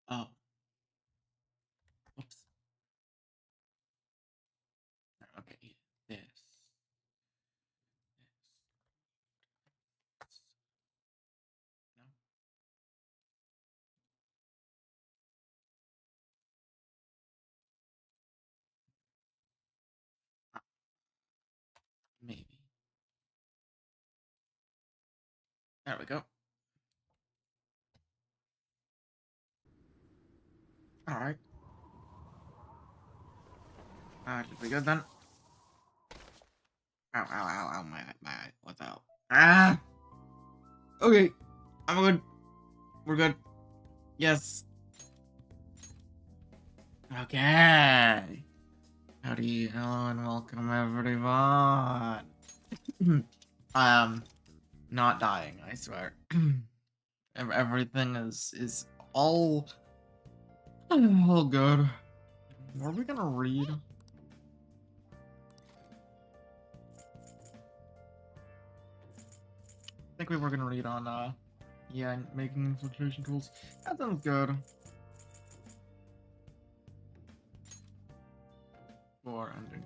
Oh, whoops. Okay, this. No. Maybe. There we go. All right. Should be good then. Ow, ow, ow, ow, my eye. What's out? Ah! Okay, I'm good. We're good. Yes. Okay. Howdy, hello, and welcome everyone. Not dying, I swear. Everything is all good. What are we gonna read? I think we were gonna read on yeah, making infiltration tools. That sounds good. For ending.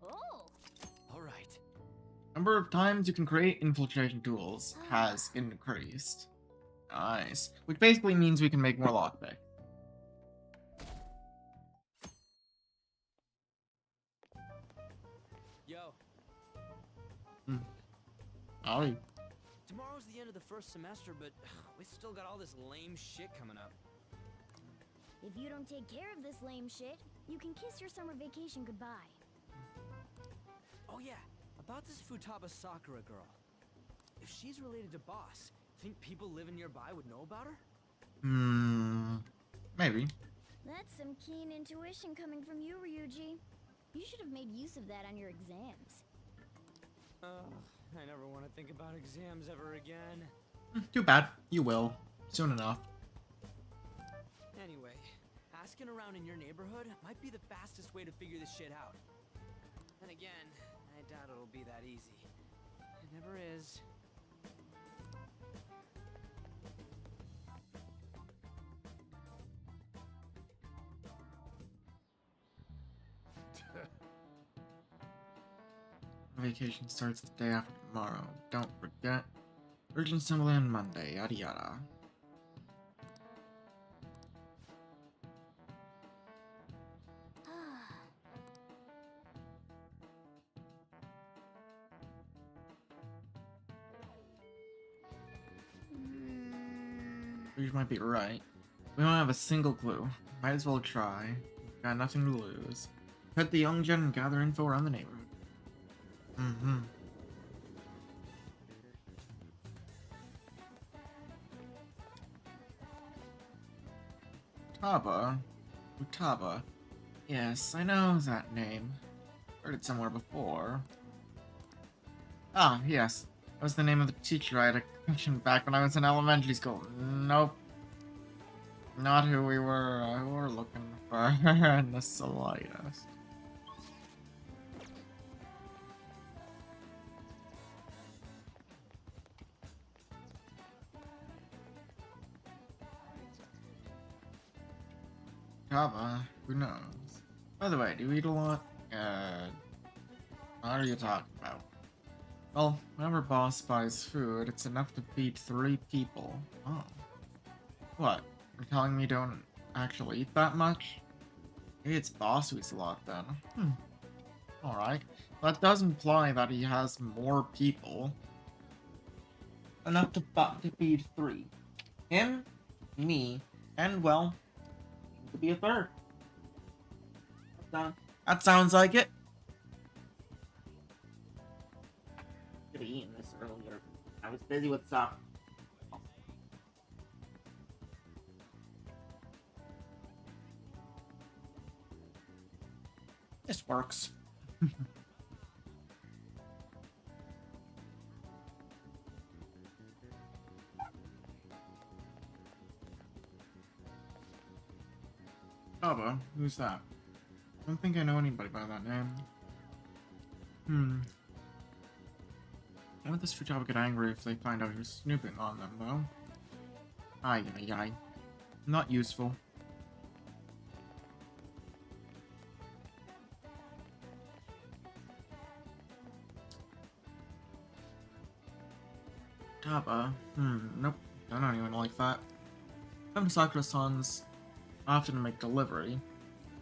Oh. All right. Number of times you can create infiltration tools has increased. Nice. Which basically means we can make more lockpick. Yo. Alright. Tomorrow's the end of the first semester, but we still got all this lame shit coming up. If you don't take care of this lame shit, you can kiss your summer vacation goodbye. Oh yeah, about this Futaba Sakura girl. If she's related to Boss, think people living nearby would know about her? Maybe. That's some keen intuition coming from you, Ryuji. You should have made use of that on your exams. I never want to think about exams ever again. Too bad. You will. Soon enough. Anyway, asking around in your neighborhood might be the fastest way to figure this shit out. And again, I doubt it'll be that easy. It never is. Vacation starts the day after tomorrow. Don't forget. Urgent assembly on Monday. Yada yada. You might be right. We don't have a single clue. Might as well try. We've got nothing to lose. Pet the young gen and gather info around the neighborhood. Futaba? Futaba. Yes, I know that name. Heard it somewhere before. Ah, yes. That was the name of the teacher I had a question back when I was in elementary school. Nope. Not who we were looking for in the slightest. Java? Who knows? By the way, do you eat a lot? What are you talking about? Well, whenever boss buys food, it's enough to feed 3 people. Oh. What? You're telling me you don't actually eat that much? Maybe it's boss who eats a lot then. Alright. That does imply that he has more people. Enough to feed 3. Him, me, and well, to be a 3rd. That sounds like it. Could have eaten this earlier. I was busy with stuff. This works. Baba, who's that? I don't think I know anybody by that name. Won't this Futaba get angry if they find out you're snooping on them, though? Ay, ay, ay. Not useful. Futaba? Nope. I don't even like that. Come to Sakura-san's often to make delivery,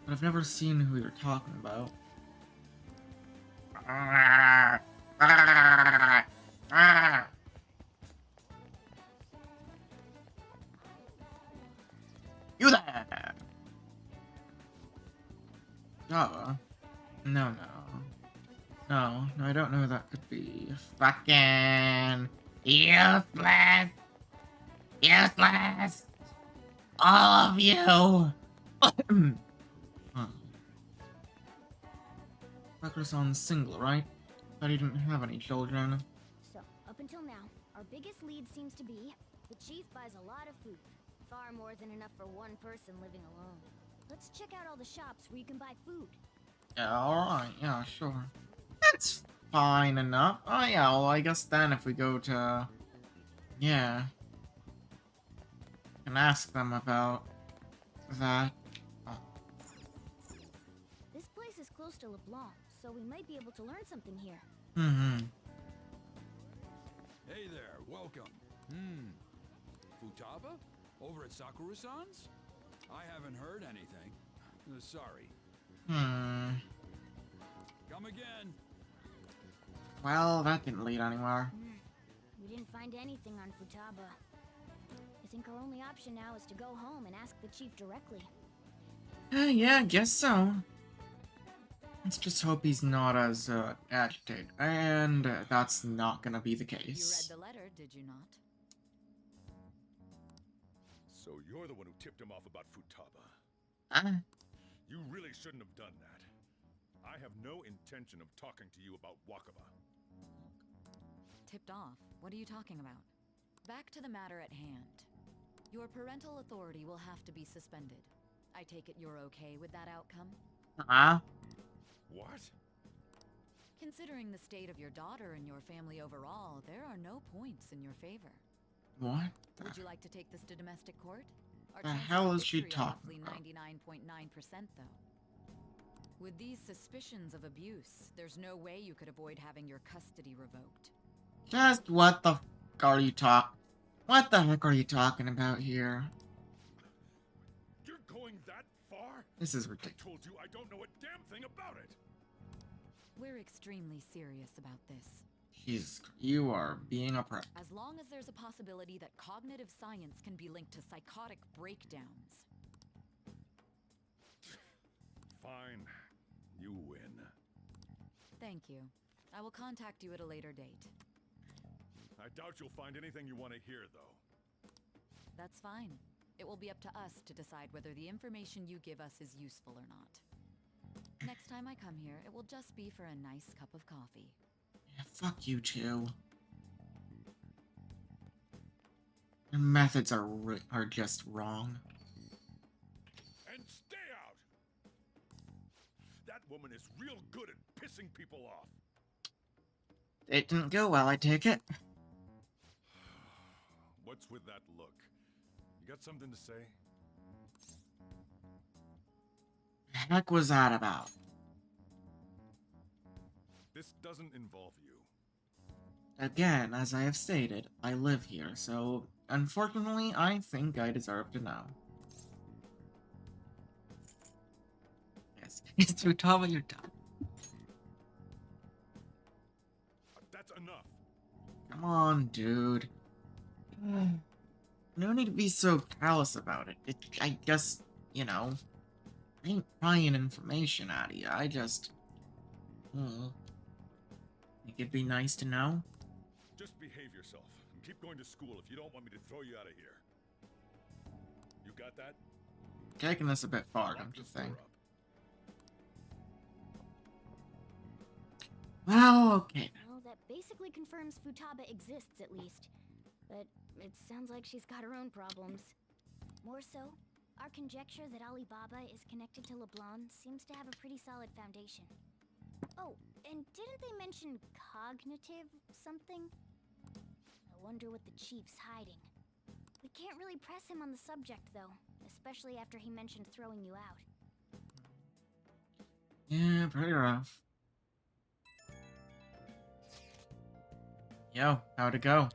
but I've never seen who you're talking about. You there! Java? No, no, I don't know who that could be. Fucking useless! Useless! All of you! Sakura-san's single, right? Thought he didn't have any children. So, up until now, our biggest lead seems to be the chief buys a lot of food. Far more than enough for one person living alone. Let's check out all the shops where you can buy food. Yeah, alright, yeah, sure. That's fine enough. Oh yeah, well I guess then if we go to... Yeah. Can ask them about that. Oh. This place is close to LeBlanc, so we might be able to learn something here. Hey there, welcome. Futaba? Over at Sakura-san's? I haven't heard anything. Sorry. Come again. Well, that didn't lead anywhere. We didn't find anything on Futaba. I think our only option now is to go home and ask the chief directly. Yeah, I guess so. Let's just hope he's not as agitated. And that's not gonna be the You case. read the letter, did you not? So you're the one who tipped him off about Futaba. You really shouldn't have done that. I have no intention of talking to you about Wakaba. Tipped off? What are you talking about? Back to the matter at hand. Your parental authority will have to be suspended. I take it you're okay with that outcome? What? Considering the state of your daughter and your family overall, there are no points in your favor. What? Would you like to take this to domestic court? Our The chances hell of is she victory are talking roughly about? 99.9% though. With these suspicions of abuse, there's no way you could avoid having your custody revoked. Just what the fuck are you What the heck are you talking about here? You're going that far? This is I ridiculous. told you I don't know a damn thing about it. We're extremely serious about this. Jesus, you are being a prick. As long as there's a possibility that cognitive science can be linked to psychotic breakdowns. Fine. You win. Thank you. I will contact you at a later date. I doubt you'll find anything you want to hear, though. That's fine. It will be up to us to decide whether the information you give us is useful or not. Next time I come here, it will just be for a nice cup of coffee. Yeah, fuck you two. Your methods are just wrong. And stay out! That woman is real good at pissing people off. It didn't go well, I take it. What's with that look? You got something to say? The heck was that about? This doesn't involve you. Again, as I have stated, I live here, so unfortunately, I think I deserve to know. Yes, it's Futaba, you're done. That's enough. Come on, dude. No need to be so callous about it. I just, you know, I ain't prying information out of you. I just, think it'd be nice to know. Just behave yourself and keep going to school if you don't want me to throw you out of here. You got that? Taking this a bit far, Lock don't you this door think? up. Well, okay. Well, that basically confirms Futaba exists, at least. But it sounds like she's got her own problems. More so, our conjecture that Alibaba is connected to LeBlanc seems to have a pretty solid foundation. Oh, and didn't they mention cognitive something? I wonder what the chief's hiding. We can't really press him on the subject, though, especially after he mentioned throwing you out. Yeah, pretty rough. Yo, how'd it go?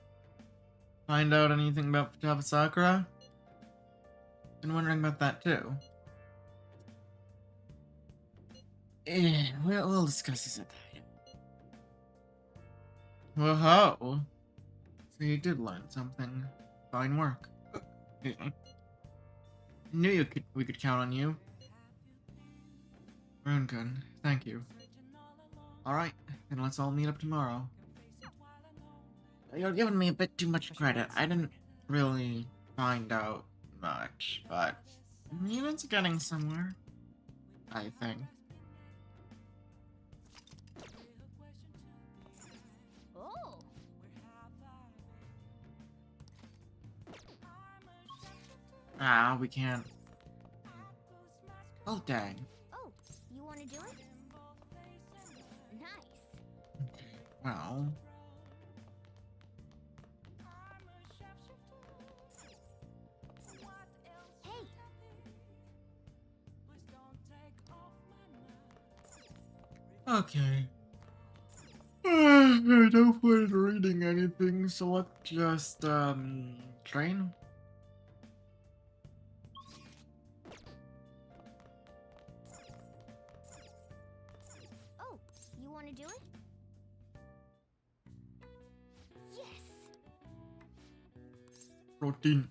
Find out anything about Futaba Sakura? Been wondering about that too. Yeah, we'll discuss this at the time. Whoa! So you did learn something. Fine work. Excuse me. Knew we could count on you. Rungun, thank you. Alright, then let's all meet up tomorrow. You're giving me a bit too much credit. I didn't really find out much, but it's getting somewhere, I think. Oh! Ah, we can't. Oh, dang. Oh, you want to do it? Nice. Well... Hey! Okay. I don't plan reading anything, so let's just, train? Oh, you want to do it? Yes! Protein.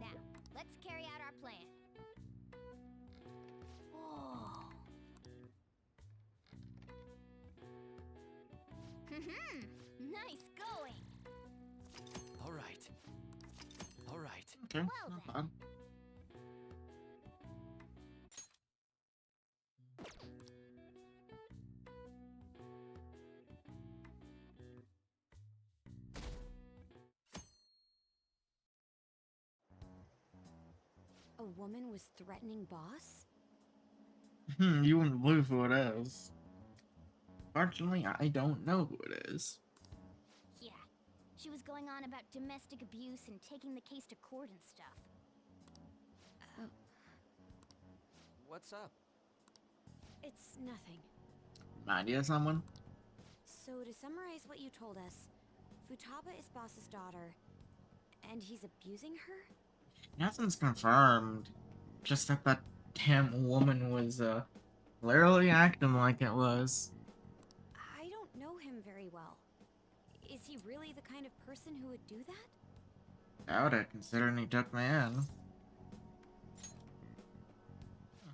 Now, let's carry out our plan. Oh. Nice going. All right. All right. Okay, Well not then. bad. A woman was threatening boss? You wouldn't believe who it is. Fortunately, I don't know who it is. Yeah. She was going on about domestic abuse and taking the case to court and stuff. What's up? It's nothing. Idea, someone? So to summarize what you told us, Futaba is boss's daughter, and he's abusing her? Nothing's confirmed. Just that that damn woman was, literally acting like it was. I don't know him very well. Is he really the kind of person who would do that? Doubt it, considering he took me in.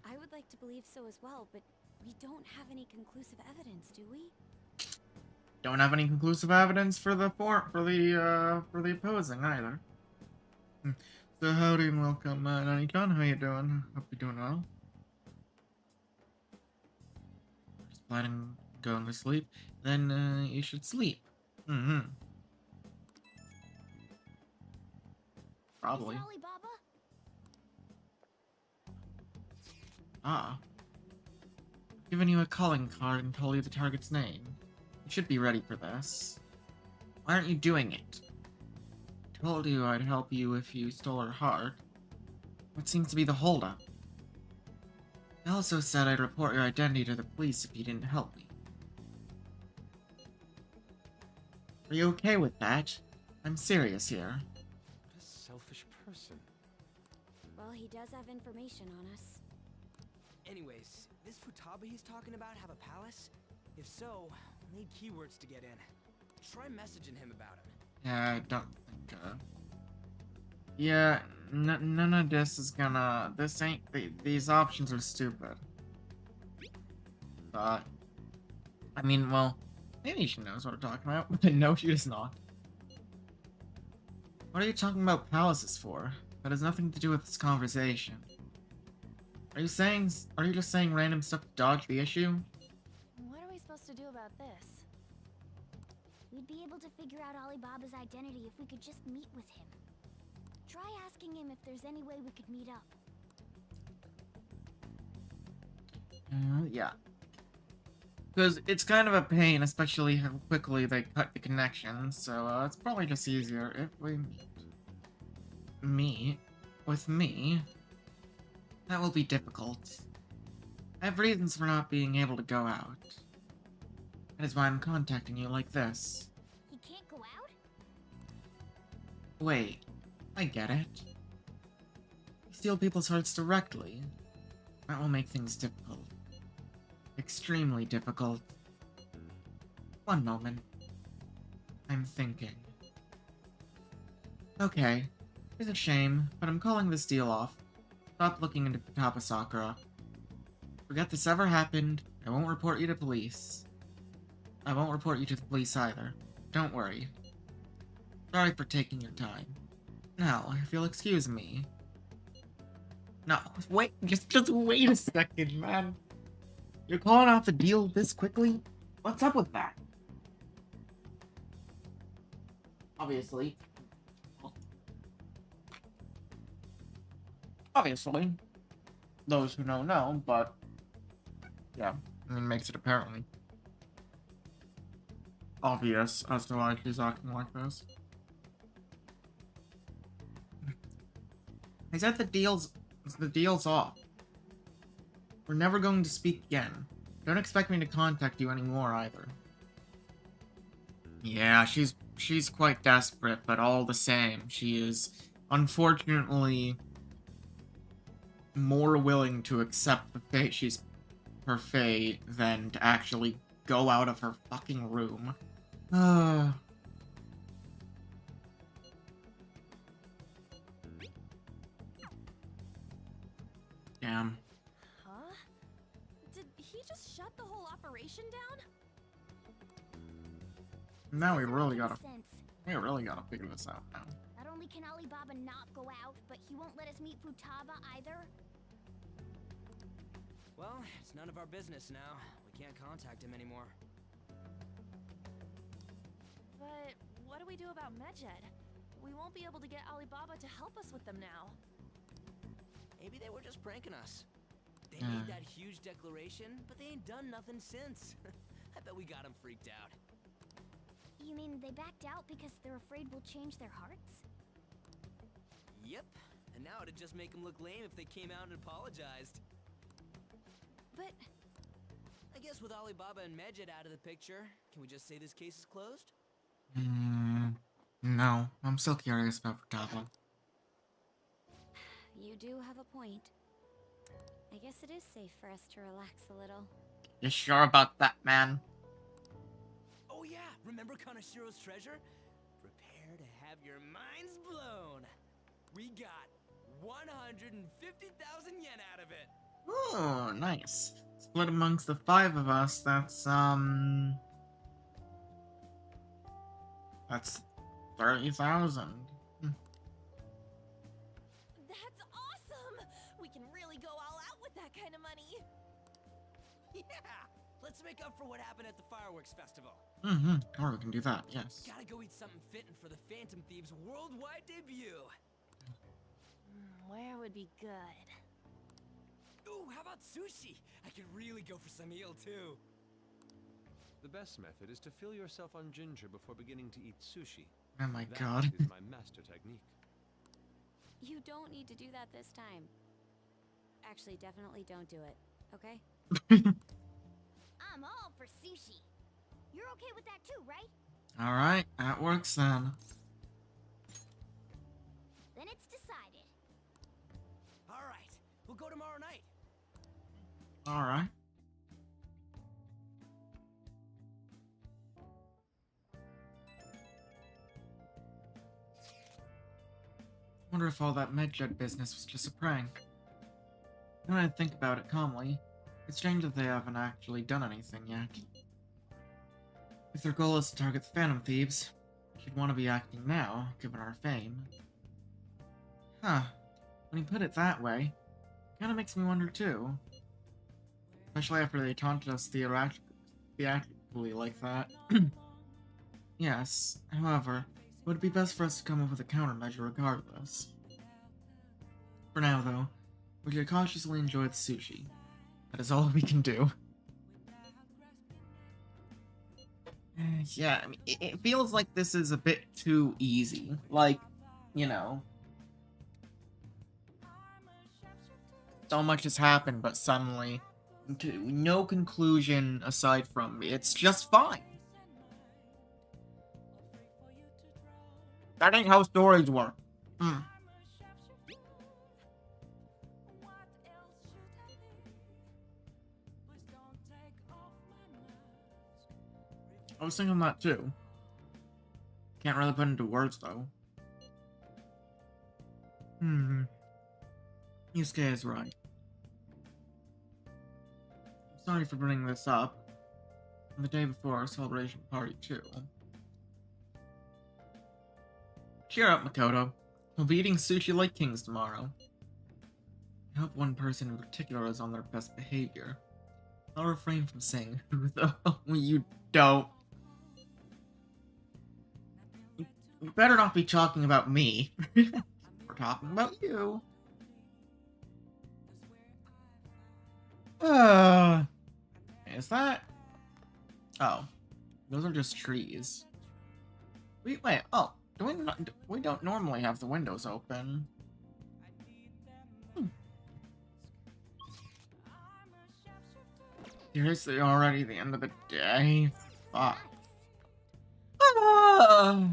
I would like to believe so as well, but we don't have any conclusive evidence, do we? Don't have any conclusive evidence for the opposing either. So howdy and welcome, Nani-chan. How you doing? Hope you're doing well. Just planning on going to sleep. Then you should sleep. Probably. Is it Alibaba? Ah. Given you a calling card and told you the target's name. You should be ready for this. Why aren't you doing it? I told you I'd help you if you stole her heart. What seems to be the holdup? I also said I'd report your identity to the police if you didn't help me. Are you okay with that? I'm serious here. What a selfish person. Well, he does have information on us. Anyways, this Futaba he's talking about have a palace? If so, we'll need keywords to get in. Try messaging him about him. Yeah, I don't think, yeah, none of this is gonna... This ain't... These options are stupid. But... I mean, well... Maybe she knows what we're talking about, but no, she does not. What are you talking about palaces for? That has nothing to do with this conversation. Are you just saying random stuff to dodge the issue? What are we supposed to do about this? We'd be able to figure out Alibaba's identity if we could just meet with him. Try asking him if there's any way we could meet up. Yeah. Because it's kind of a pain, especially how quickly they cut the connection, so it's probably just easier if we meet with me. That will be difficult. I have reasons for not being able to go out. That is why I'm contacting you like this. He can't go out? Wait, I get it. You steal people's hearts directly. That will make things difficult. Extremely difficult. One moment. I'm thinking. Okay, it's a shame, but I'm calling this deal off. Stop looking into Futaba, Sakura. Forget this ever happened. I won't report you to police. I won't report you to the police either. Don't worry. Sorry for taking your time. Now, if you'll excuse me. No, wait, just wait a second, man. You're calling off the deal this quickly? What's up with that? Obviously, those who know, but yeah, I mean, makes it apparently obvious as to why she's acting like this. I said the deal's off. We're never going to speak again. Don't expect me to contact you anymore either. Yeah, she's quite desperate, but all the same, she is unfortunately more willing to accept the fate her fate than to actually go out of her fucking room. Damn. Huh? Did he just shut the whole operation down? Now we Doesn't really make any gotta sense. figure this out now. Not only can Alibaba not go out, but he won't let us meet Futaba either. Well, it's none of our business now. We can't contact him anymore. But what do we do about Medjed? We won't be able to get Alibaba to help us with them now. Maybe they were just pranking us. They made that huge declaration, but they ain't done nothing since. I bet we got them freaked out. You mean they backed out because they're afraid we'll change their hearts? Yep, and now it'd just make them look lame if they came out and apologized. But I guess with Alibaba and Medjed out of the picture, can we just say this case is closed? No. I'm still curious about Futaba. You do have a point. I guess it is safe for us to relax a little. You sure about that, man? Oh yeah, remember Kanashiro's treasure? Prepare to have your minds blown. We got 150,000 yen out of it. Oh, nice. Split amongst the 5 of us, that's 30,000. that's awesome! We can really go all out with that kind of money. Yeah, let's make up for what happened at the fireworks festival. Or we can do that, yes. Gotta go eat something fitting for the Phantom Thieves' worldwide debut. Where would be good? Ooh, how about sushi? I could really go for some eel too. The best method is to fill yourself on ginger before beginning to eat sushi. Oh my That god. is my master technique. You don't need to do that this time. Actually, definitely don't do it, okay? I'm all for sushi. You're okay with that too, right? Alright, that works then. Then it's decided. All right, we'll go tomorrow night. Alright. Wonder if all that Medjed business was just a prank. When I think about it calmly, it's strange that they haven't actually done anything yet. If their goal is to target the Phantom Thieves, she'd want to be acting now, given our fame. Huh. When you put it that way, kinda makes me wonder too. Especially after they taunted us theatrically like that. Yes, however, it would be best for us to come up with a countermeasure regardless. For now, though, we should cautiously enjoy the sushi. That is all we can do. Yeah, I mean, it feels like this is a bit too easy. Like, you know, so much has happened, but suddenly, no conclusion aside from it's just fine. That ain't how stories work. I was thinking that too. Can't really put into words though. Yusuke is right. I'm sorry for bringing this up. The day before our celebration party too. Cheer up, Makoto. We'll be eating sushi like kings tomorrow. I hope one person in particular is on their best behavior. I'll refrain from saying who, though. You don't. You better not be talking about me. We're talking about you. Is that... Oh. Those are just trees. Wait, oh. We don't normally have the windows open. Seriously, already the end of the day? Fuck. Oh,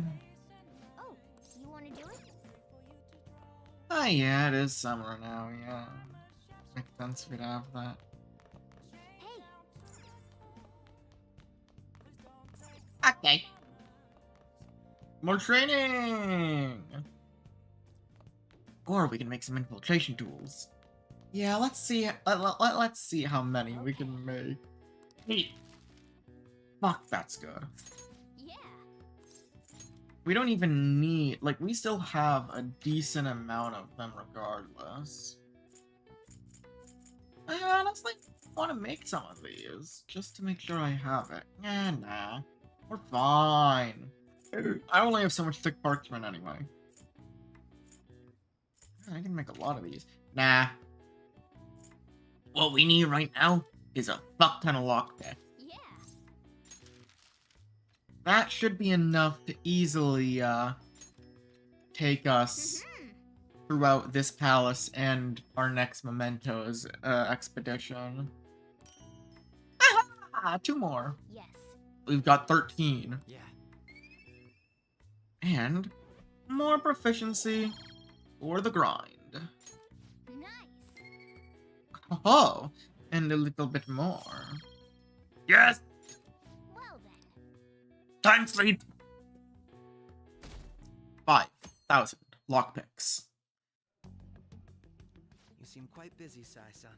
you wanna do it? Oh yeah, it is summer now, yeah. Makes sense we'd have that. Hey. Okay. More training! Or we can make some infiltration tools. Yeah, let's see. Let's see how many we can make. Hey. Fuck, that's good. Yeah. We don't even need... Like, we still have a decent amount of them regardless. I honestly want to make some of these, just to make sure I have it. Nah. We're fine. I only have so much thick parchment anyway. I can make a lot of these. Nah. What we need right now is a fuck ton of lockpick. Yeah. That should be enough to easily, take us throughout this palace and our next Mementos, expedition. Ah, 2 more. Yes. We've got 13. Yeah. And more proficiency for the grind. Nice. Oh, and a little bit more. Yes! Well then. Time sleep! 5,000 lockpicks. You seem quite busy, Sai-san.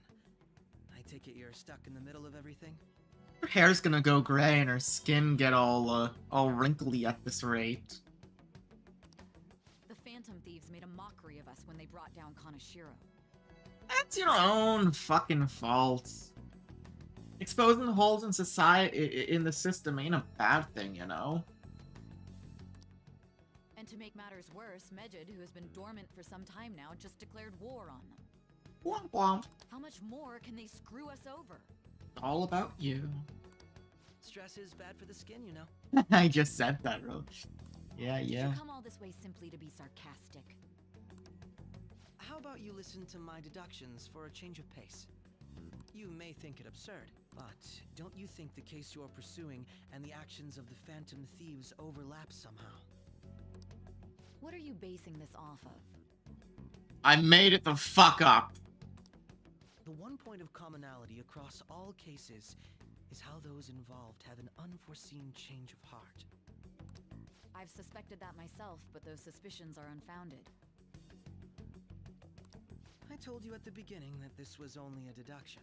I take it you're stuck in the middle of everything? Her hair's gonna go gray and her skin get all wrinkly at this rate. The Phantom Thieves made a mockery of us when they brought down Kaneshiro. That's your own fucking fault. Exposing the holes in society, in the system ain't a bad thing, you know? And to make matters worse, Medjed, who has been dormant for some time now, just declared war on them. Womp womp. How much more can they screw us over? All about you. Stress is bad for the skin, you know. I just said that, bro. Yeah. Did you come all this way simply to be sarcastic? How about you listen to my deductions for a change of pace? You may think it absurd, but don't you think the case you're pursuing and the actions of the Phantom Thieves overlap somehow? What are you basing this off of? I made it the fuck up. The one point of commonality across all cases is how those involved have an unforeseen change of heart. I've suspected that myself, but those suspicions are unfounded. I told you at the beginning that this was only a deduction.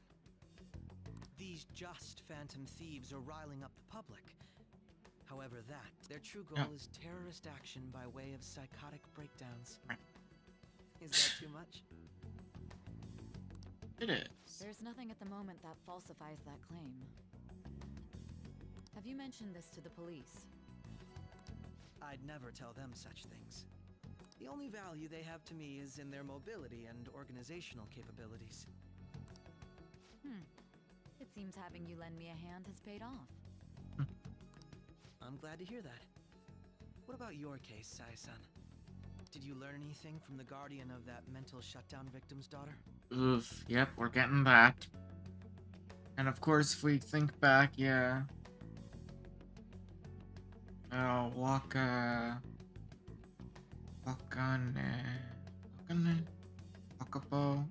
These just Phantom Thieves are riling up the public. However, their true goal is terrorist action by way of psychotic breakdowns. Is that too much? It is. There's nothing at the moment that falsifies that claim. Have you mentioned this to the police? I'd never tell them such things. The only value they have to me is in their mobility and organizational capabilities. It seems having you lend me a hand has paid off. I'm glad to hear that. What about your case, Sai-san? Did you learn anything from the guardian of that mental shutdown victim's daughter? Oof, yep, we're getting that. And of course, if we think back, yeah. Wakane. Wakapo.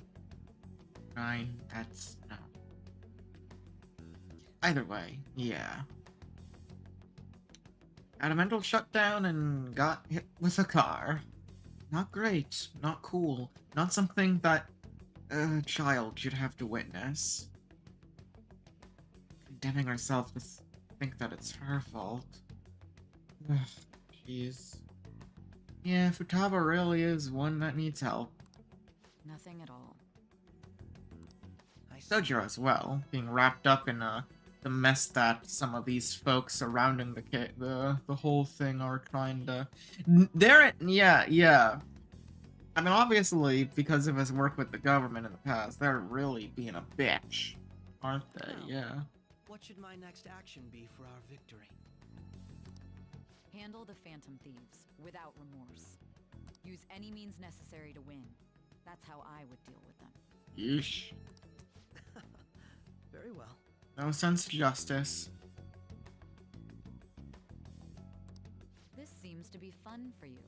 9, that's no. Either way, yeah. Had a mental shutdown and got hit with a car. Not great, not cool, not something that a child should have to witness. Condemning herself to think that it's her fault. Ugh, jeez. Yeah, Futaba really is one that needs help. Nothing at all. Sojiro as well, being wrapped up in the mess that some of these folks surrounding the whole thing are trying to. Yeah. I mean, obviously, because of his work with the government in the past, they're really being a bitch, aren't they? Well, Yeah. What should my next action be for our victory? Handle the Phantom Thieves without remorse. Use any means necessary to win. That's how I would deal with them. Yeesh. Very well. No sense of justice. This seems to be fun for you.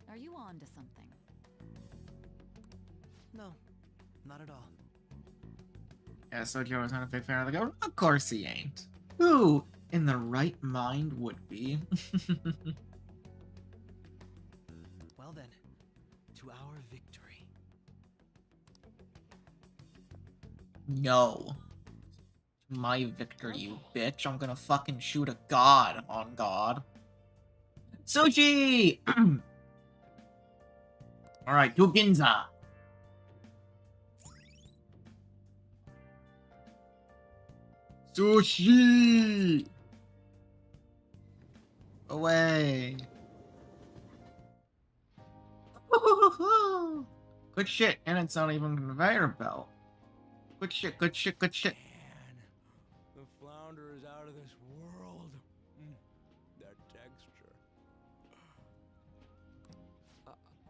Are you on to something? No, not at all. Yeah, Sojiro is not a big fan of the government. Of course he ain't. Who in the right mind would be? Well then, to our victory. No. My victory, you bitch. I'm gonna fucking shoot a god on God. Sushi! Alright, to Ginza. Sushi! Away. Good shit, and it's not even a conveyor belt. Good shit, good shit, good shit. Man, the flounder is out of this world. That texture.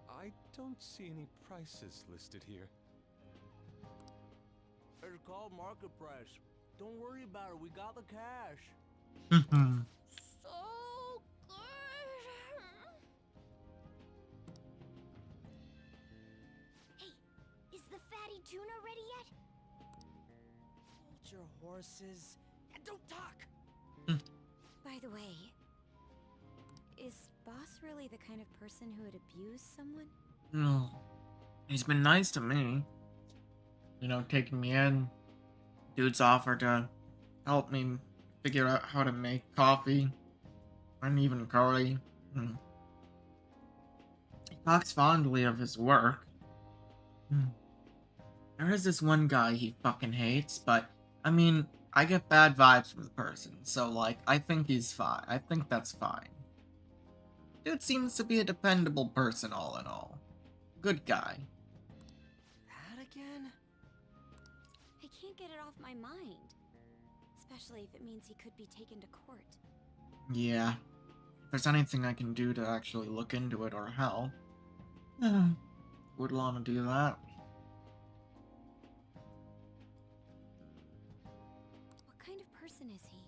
I don't see any prices listed here. It's called market price. Don't worry about it. We got the cash. So good. Hey, is the fatty tuna ready yet? Hold your horses and don't talk. By the way, is Boss really the kind of person who would abuse someone? No. He's been nice to me. You know, taking me in. Dude's offered to help me figure out how to make coffee. And even curry. He talks fondly of his work. There is this one guy he fucking hates, but, I mean, I get bad vibes from the person, so, like, I think he's fine. I think that's fine. Dude seems to be a dependable person, all in all. Good guy. That again? I can't get it off my mind. Especially if it means he could be taken to court. Yeah. If there's anything I can do to actually look into it or help, would want to do that. What kind of person is he?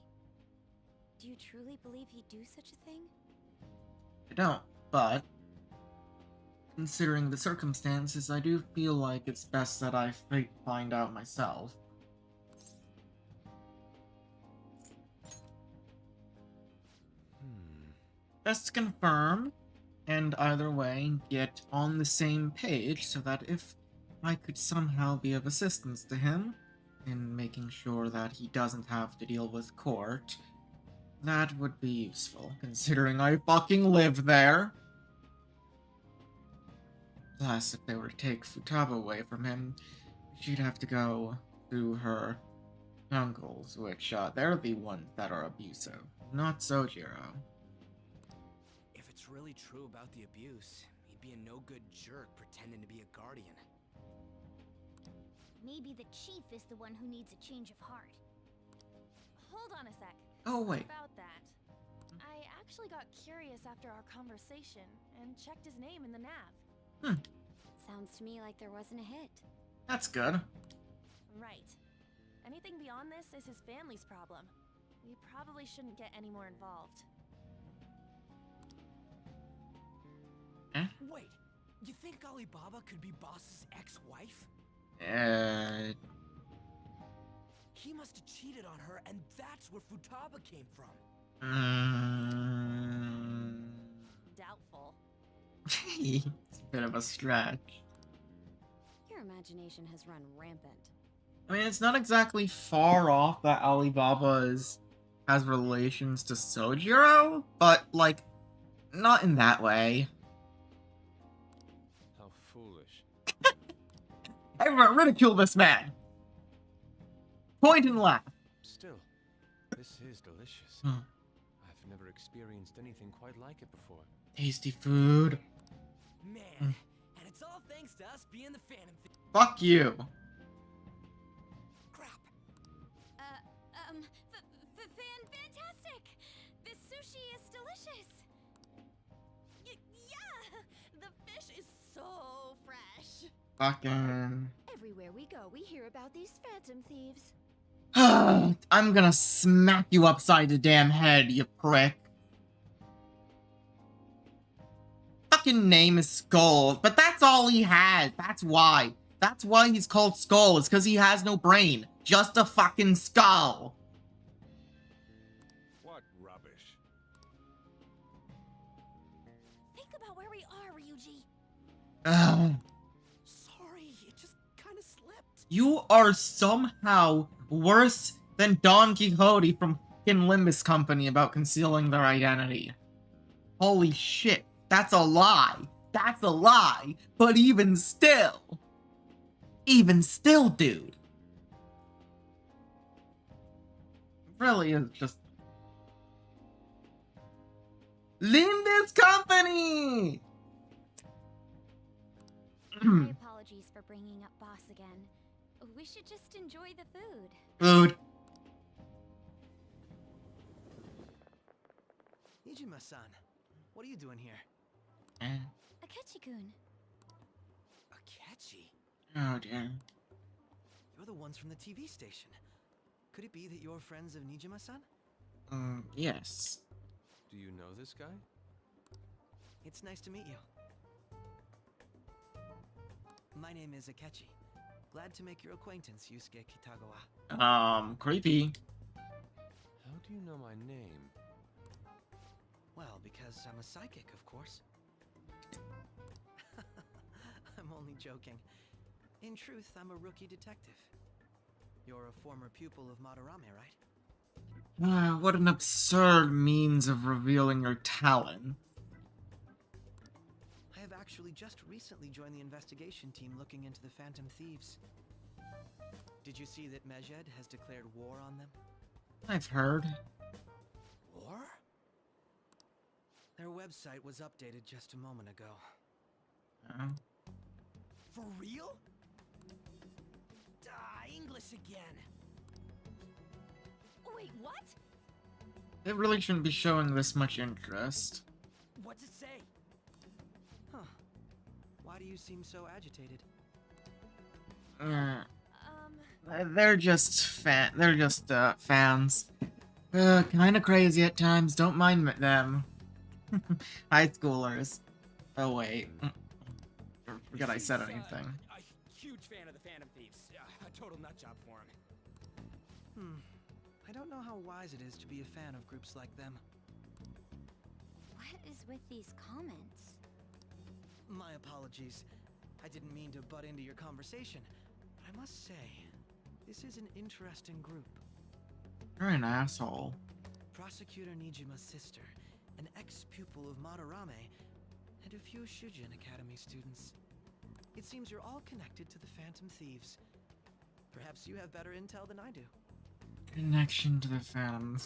Do you truly believe he'd do such a thing? I don't, but considering the circumstances, I do feel like it's best that I find out myself. Best to confirm, and either way, get on the same page so that if I could somehow be of assistance to him in making sure that he doesn't have to deal with court, that would be useful, considering I fucking live there. Plus, if they were to take Futaba away from him, she'd have to go through her uncles, which, they're the ones that are abusive, not Sojiro. If it's really true about the abuse, he'd be a no-good jerk pretending to be a guardian. Maybe the chief is the one who needs a change of heart. Hold on a sec. Oh, wait. About that, I actually got curious after our conversation and checked his name in the nav. Sounds to me like there wasn't a hit. That's good. Right. Anything beyond this is his family's problem. We probably shouldn't get any more involved. Wait, you think Alibaba could be Boss's ex-wife? He must have cheated on her, and that's where Futaba came from. Doubtful. It's a bit of a stretch. Your imagination has run rampant. I mean, it's not exactly far off that Alibaba has relations to Sojiro, but, like, not in that way. How foolish. Everyone ridicule this man! Point and laugh. Still, this is delicious. Hmm. I've never experienced anything quite like it before. Tasty food. Man, and it's all thanks to us being the Phantom Thieves. Fuck you. Crap. Fantastic! This sushi is delicious! Yeah! The fish is so fresh. Fucking... Everywhere we go, we hear about these phantom thieves. I'm gonna smack you upside the damn head, you prick. Fucking name is Skull, but that's all he has. That's why. That's why he's called Skull. It's because he has no brain. Just a fucking skull. What rubbish. Think about where we are, Ryuji. Ugh. Sorry, it just kind of slipped. You are somehow worse than Don Quixote from fucking Limbus Company about concealing their identity. Holy shit. That's a lie. That's a lie. But even still, dude. Really is just... Limbus Company! My apologies for bringing up Boss again. We should just enjoy the food. Food. Nijima-san, what are you doing here? Akechi-kun. Akechi? Oh dear. You're the ones from the TV station. Could it be that you're friends of Nijima-san? Yes. Do you know this guy? It's nice to meet you. My name is Akechi. Glad to make your acquaintance, Yusuke Kitagawa. Creepy. How do you know my name? Well, because I'm a psychic, of course. I'm only joking. In truth, I'm a rookie detective. You're a former pupil of Madarame, right? What an absurd means of revealing your talent. I have actually just recently joined the investigation team looking into the Phantom Thieves. Did you see that Medjed has declared war on them? I've heard. War? Their website was updated just a moment ago. For real? English again. Wait, what? They really shouldn't be showing this much interest. What's it say? Huh. Why do you seem so agitated? They're just fans. Kinda crazy at times, don't mind them. High schoolers. Oh wait. I forgot I said anything. A huge fan of the Phantom Thieves. A total nutjob for him. I don't know how wise it is to be a fan of groups like them. What is with these comments? My apologies. I didn't mean to butt into your conversation, but I must say, this is an interesting group. You're an asshole. Prosecutor Nijima's sister, an ex-pupil of Madarame, and a few Shujin Academy students. It seems you're all connected to the Phantom Thieves. Perhaps you have better intel than I do. Connection to the Phantom.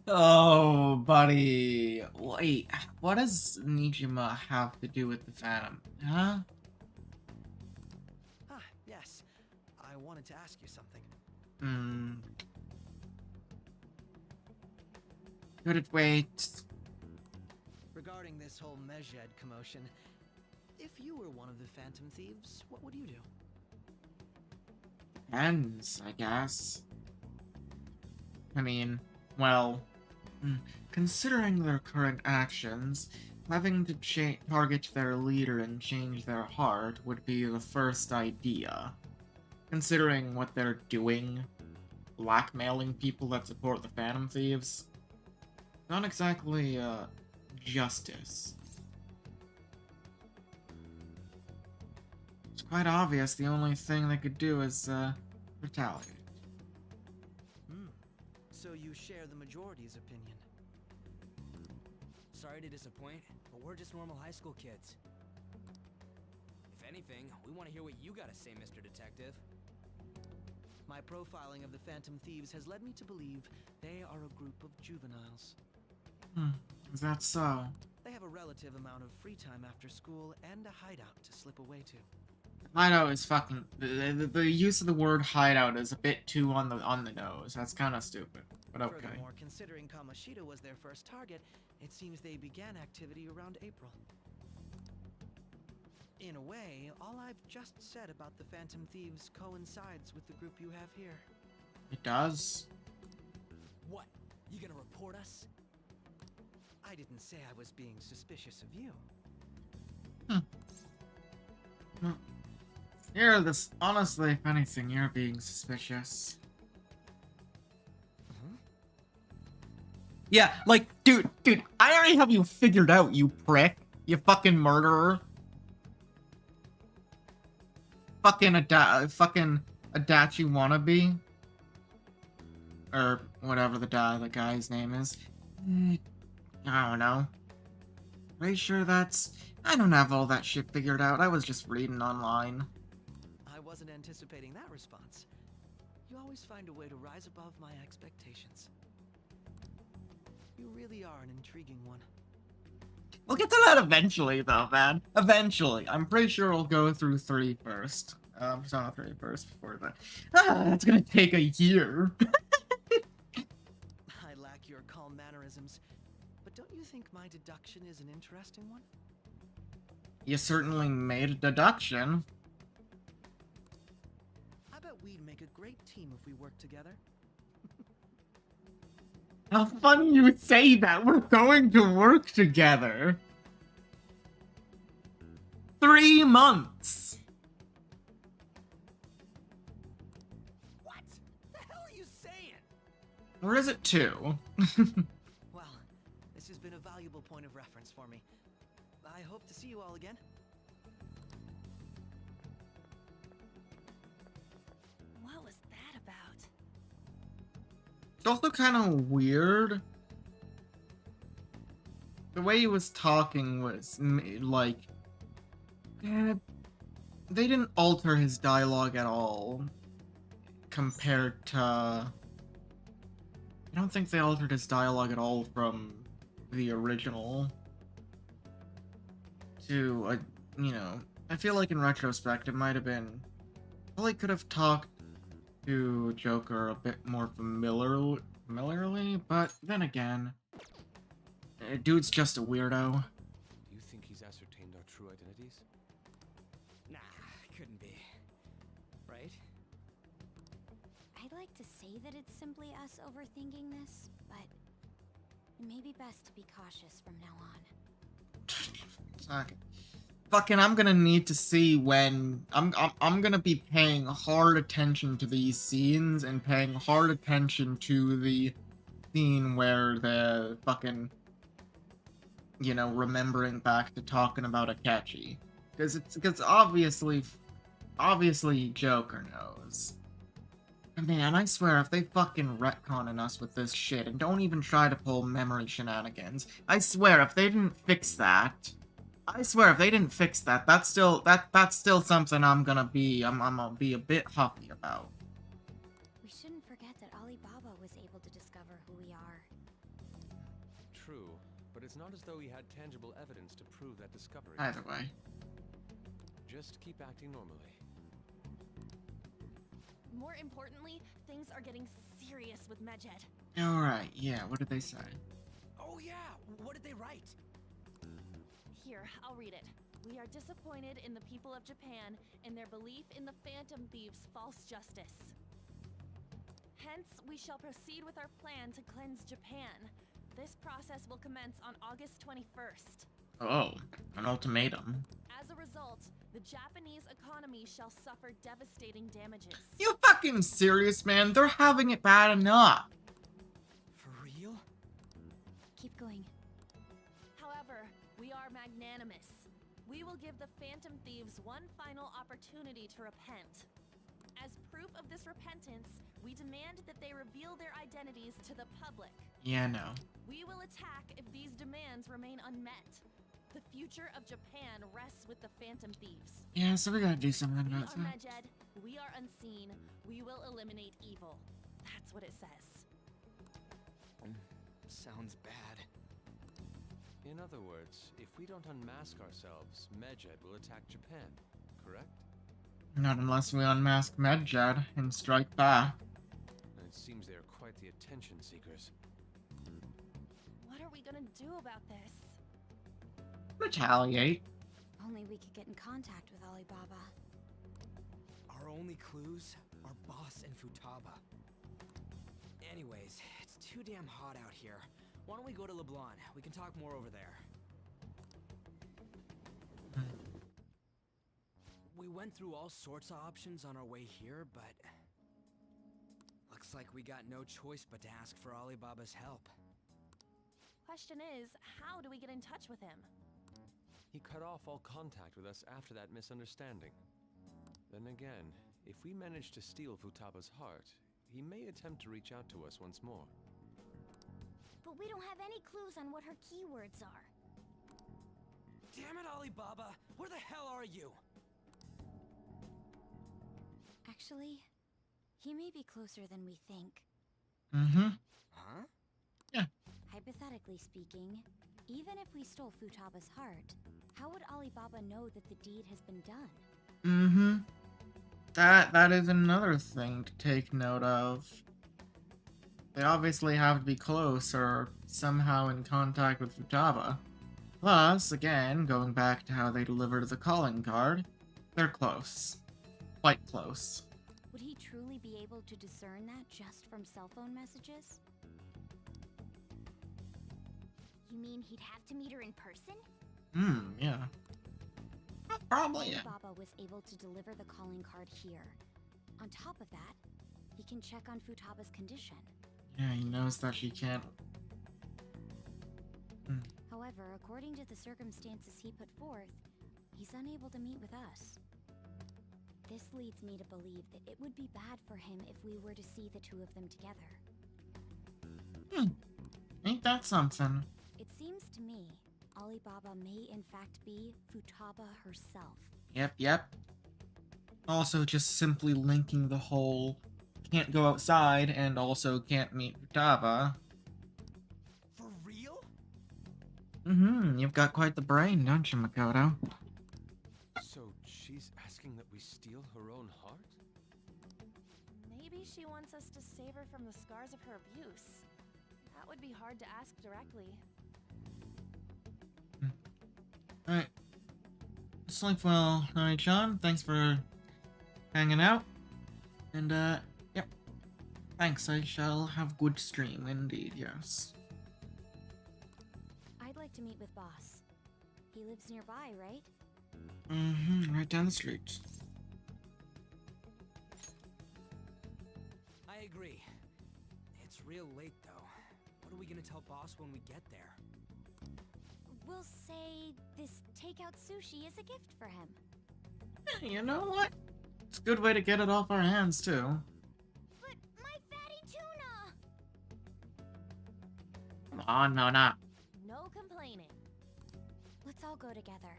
Oh, buddy. Wait, what does Nijima have to do with the Phantom? Huh? Ah, yes. I wanted to ask you something. Could it wait? Regarding this whole Mejed commotion, if you were one of the Phantom Thieves, what would you do? Depends, I guess. I mean, well, considering their current actions, having to target their leader and change their heart would be the first idea. Considering what they're doing, blackmailing people that support the Phantom Thieves, not exactly, justice. It's quite obvious the only thing they could do is, retaliate. So you share the majority's opinion. Sorry to disappoint, but we're just normal high school kids. If anything, we want to hear what you gotta say, Mr. Detective. My profiling of the Phantom Thieves has led me to believe they are a group of juveniles. Is that so? They have a relative amount of free time after school and a hideout to slip away to. Hideout is fucking... The use of the word hideout is a bit too on the nose. That's kind of stupid, but okay. Furthermore, considering Kamoshida was their first target, it seems they began activity around April. In a way, all I've just said about the Phantom Thieves coincides with the group you have here. It does? What? You gonna report us? I didn't say I was being suspicious of you. You're this... Honestly, if anything, you're being suspicious. Yeah, like, dude, I already have you figured out, you prick. You fucking murderer. Fucking Adachi wannabe. Or whatever the guy's name is. I don't know. Pretty sure that's... I don't have all that shit figured out. I was just reading online. I wasn't anticipating that response. You always find a way to rise above my expectations. You really are an intriguing one. We'll get to that eventually, though, man. Eventually. I'm pretty sure we'll go through 3 first. Persona 3 first before that. That's gonna take a year. I lack your calm mannerisms, but don't you think my deduction is an interesting one? You certainly made a deduction. I bet we'd make a great team if we worked together. How funny you would say that. We're going to work together. 3 months. What the hell are you saying? Or is it 2? Well, this has been a valuable point of reference for me. I hope to see you all again. What was that about? It's also kind of weird. The way he was talking was, like... they didn't alter his dialogue at all. Compared to... I don't think they altered his dialogue at all from the original. To, you know... I feel like in retrospect it might have been... Probably could have talked to Joker a bit more familiarly, but then again, dude's just a weirdo. Do you think he's ascertained our true identities? Nah, couldn't be. Right? I'd like to say that it's simply us overthinking this, but it may be best to be cautious from now on. Fucking, I'm gonna need to see when I'm gonna be paying hard attention to these scenes and paying hard attention to the scene where the fucking, you know, remembering back to talking about Akechi, because obviously Joker knows. And man, I swear if they fucking retconning us with this shit and don't even try to pull memory shenanigans, I swear if they didn't fix that. That's still something I'm gonna be a bit huffy about. We shouldn't forget that Ali it's not as though he had tangible evidence to prove that discovery. Either way. Just keep acting normally. More importantly, things are getting serious with Medjed. Alright, yeah, what did they say? Oh yeah, what did they write? Here, I'll read it. We are disappointed in the people of Japan and their belief in the Phantom Thieves' false justice. Hence, we shall proceed with our plan to cleanse Japan. This process will commence on August 21st. Oh, an ultimatum. As a result, the Japanese economy shall suffer devastating damages. You fucking serious, man? They're having it bad enough. For real? Keep going. However, we are magnanimous. We will give the Phantom Thieves one final opportunity to repent. As proof of this repentance, we demand that they reveal their identities to the public. Yeah, no. We will attack if these demands remain unmet. The future of Japan rests with the Phantom Thieves. Yeah, so we gotta do something We about are that. Medjed. We are unseen. We will eliminate evil. That's what it says. Sounds bad. In other words, if we don't unmask ourselves, Medjed will attack Japan, correct? Not unless we unmask Medjed and strike back. It seems they are quite the attention seekers. What are we gonna do about this? Retaliate. Only we could get in contact with Alibaba. Our only clues are Boss and Futaba. Anyways, it's too damn hot out here. Why don't we go to LeBlanc? We can talk more over there. We went through all sorts of options on our way here, but looks like we got no choice but to ask for Alibaba's help. Question is, how do we get in touch with him? He cut off all contact with us after that misunderstanding. Then again, if we manage to steal Futaba's heart, he may attempt to reach out to us once more. But we don't have any clues on what her keywords are. Damn it, Alibaba! Where the hell are you? Actually, he may be closer than we think. Mm-hmm. Huh? Yeah. Hypothetically speaking, even if we stole Futaba's heart, how would Alibaba know that the deed has been done? Mm-hmm. That is another thing to take note of. They obviously have to be close or somehow in contact with Futaba. Plus, again, going back to how they delivered the calling card, they're close. Quite close. Would he truly be able to discern that just from cell phone messages? You mean he'd have to meet her in person? Yeah. Well, probably, yeah. Alibaba was able to deliver the calling card here. On top of that, he can check on Futaba's condition. Yeah, he knows that she can't. However, according to the circumstances he put forth, he's unable to meet with us. This leads me to believe that it would be bad for him if we were to see the two of them together. Ain't that something? It seems to me Alibaba may in fact be Futaba herself. Yep. Also, just simply linking the whole can't go outside and also can't meet Futaba. For real? You've got quite the brain, don't you, Makoto? So she's asking that we steal her own heart? Maybe she wants us to save her from the scars of her abuse. That would be hard to ask directly. Alright. Sleep well, Nari-chan. Thanks for hanging out. And, yep. Thanks, I shall have good stream indeed, yes. I'd like to meet with Boss. He lives nearby, right? Right down the street. I agree. It's real late, though. What are we gonna tell Boss when we get there? We'll say this takeout sushi is a gift for him. You know what? It's a good way to get it off our hands, too. But my fatty tuna! Come on, Nona. No complaining. Let's all go together.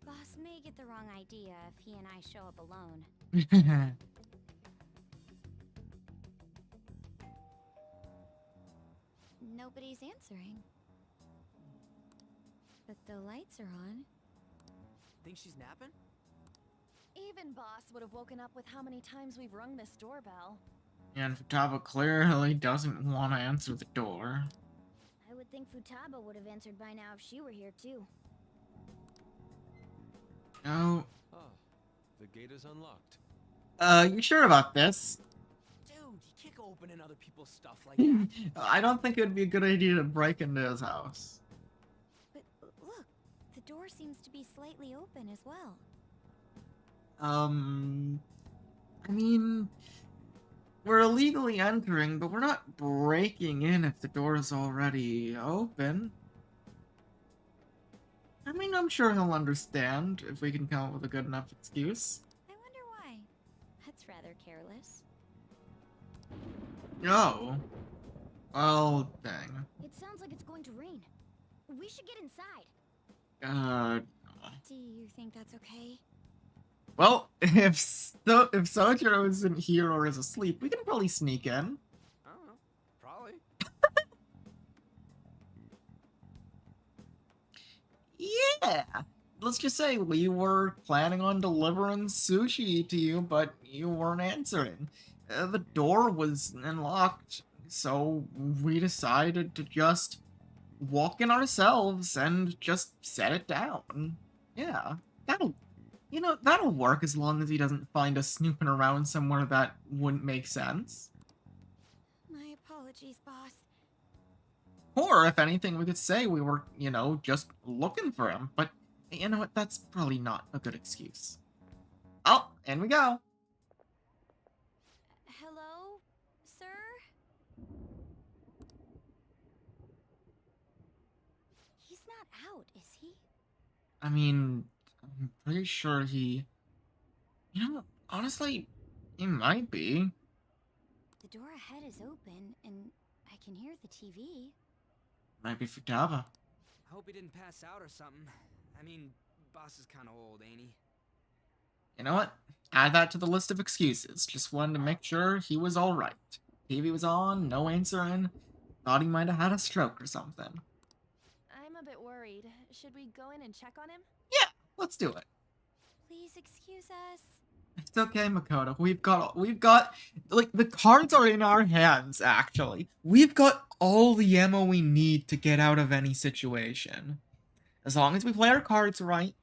Boss may get the wrong idea if he and I show up alone. Nobody's answering. But the lights are on. Think she's napping? Even Boss would have woken up with how many times we've rung this doorbell. And Futaba clearly doesn't want to answer the door. I would think Futaba would have answered by now if she were here too. Oh. Ah, the gate is unlocked. You sure about this? Dude, you can't go opening other people's stuff like that. I don't think it would be a good idea to break into his house. But look, the door seems to be slightly open as well. I mean, we're illegally entering, but we're not breaking in if the door is already open. I mean, I'm sure he'll understand if we can come up with a good enough excuse. I wonder why. That's rather careless. Oh. Well, dang. It sounds like it's going to rain. We should get inside. Do you think that's okay? Well, if Sojiro isn't here or is asleep, we can probably sneak in. I don't know. Probably. Yeah. Let's just say we were planning on delivering sushi to you, but you weren't answering. The door was unlocked, so we decided to just walk in ourselves and just set it down. Yeah, that'll work as long as he doesn't find us snooping around somewhere that wouldn't make sense. My apologies, boss. Or, if anything, we could say we were, just looking for him. But, you know what? That's probably not a good excuse. Oh, in we go. Hello, sir? He's not out, is he? I mean, I'm pretty sure he... honestly, he might be. The door ahead is open, and I can hear the TV. Might be Futaba. I hope he didn't pass out or something. I mean, boss is kind of old, ain't he? You know what? Add that to the list of excuses. Just wanted to make sure he was alright. TV was on, no answering. Thought he might have had a stroke or something. I'm a bit worried. Should we go in and check on him? Yeah, let's do it. Please excuse us. It's okay, Makoto. We've got, like, the cards are in our hands, actually. We've got all the ammo we need to get out of any situation. As long as we play our cards right,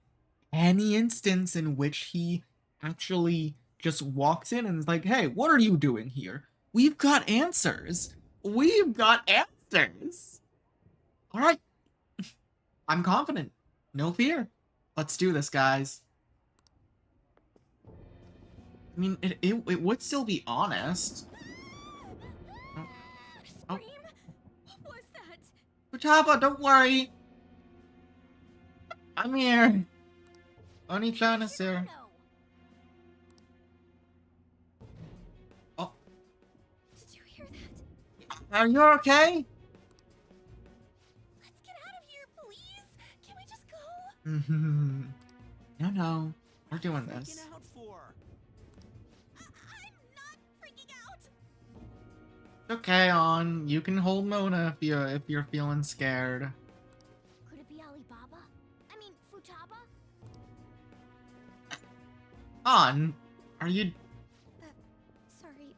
any instance in which he actually just walks in and is like, hey, what are you doing here? We've got answers. We've got answers. All right. I'm confident. No fear. Let's do this, guys. I mean, it would still be honest. Scream? What was that? Futaba, don't worry. I'm here. Oni-chan here. Oh. Did you hear that? Are you okay? Let's get out of here, please. Can we just go? No. We're doing this. Freaking out for? I'm not freaking out. Okay, you can hold Mona if you're feeling scared. Could it be Alibaba? I mean, Futaba? Are you... Sorry,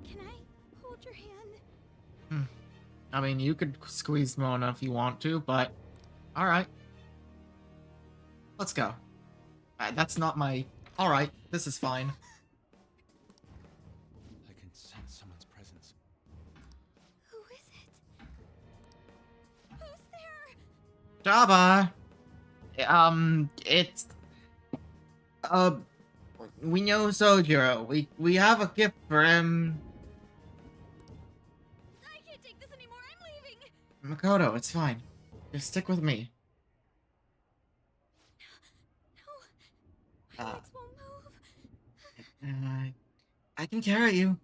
can I hold your hand? I mean, you could squeeze Mona if you want to, but... Alright. Let's go. That's not my... Alright, this is fine. I can sense someone's presence. Who is it? Who's there? Jabba! It's... We know Sojiro. We have a gift for him. I can't take this anymore. I'm leaving. Makoto, it's fine. Just stick with me. No. My legs won't move. I can carry you.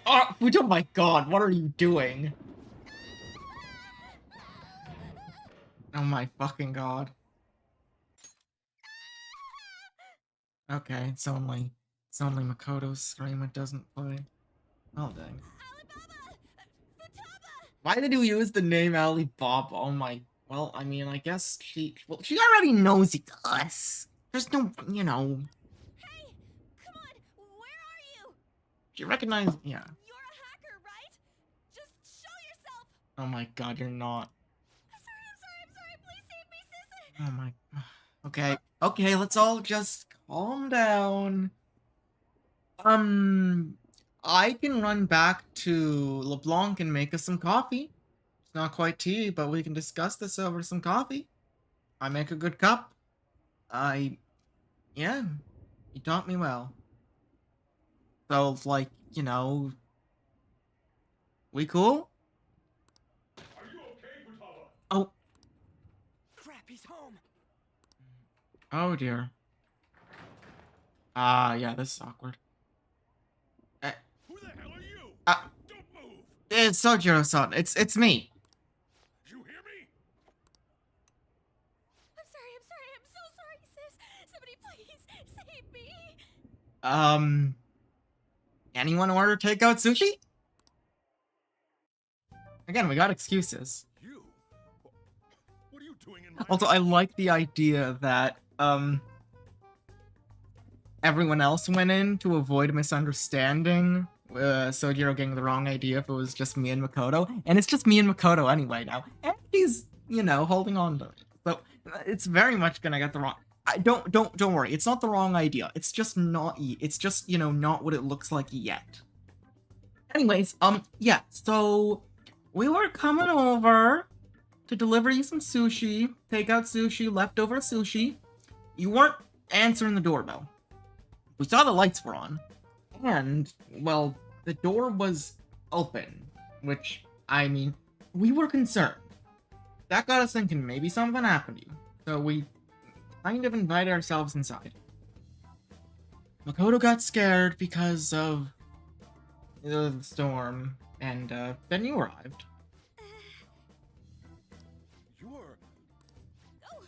Oh my god, what are you doing? Oh my fucking god. Okay, it's only Makoto's scream it doesn't play. Oh dang. Alibaba! Futaba! Why did you use the name Alibaba? Oh my... Well, I mean, I guess she... Well, she already knows it us. There's no, you know... Hey! Come on! Where are you? She recognized... Yeah. You're a hacker, right? Just show yourself! Oh my god, you're not. I'm sorry, please save me, sis! Oh my... Okay. Okay, let's all just calm down. I can run back to LeBlanc and make us some coffee. It's not quite tea, but we can discuss this over some coffee. I make a good cup. Yeah, you taught me well. So, like, you know, we cool? Are you okay, Futaba? Oh, Crap, he's home. oh dear. Yeah, this is awkward. Who the hell are you? Don't move! It's Sojiro-san. It's me. You hear me? I'm so sorry, sis! Somebody please save me! Anyone order takeout sushi? Again, we got excuses. You? What are you doing in my... Also, I like the idea that, everyone else went in to avoid misunderstanding Sojiro getting the wrong idea if it was just me and Makoto. And it's just me and Makoto anyway now. And he's, you know, holding on to it. So, it's very much gonna get the wrong... Don't worry, it's not the wrong idea. It's just not... It's just, you know, not what it looks like yet. Anyways, yeah, so... We were coming over to deliver you some sushi, takeout sushi, leftover sushi. You weren't answering the doorbell. We saw the lights were on, and, well, the door was open, which, I mean, we were concerned. That got us thinking maybe something happened to you, so we kind of invited ourselves inside. Makoto got scared because of the storm, and then you arrived. You are... Oh,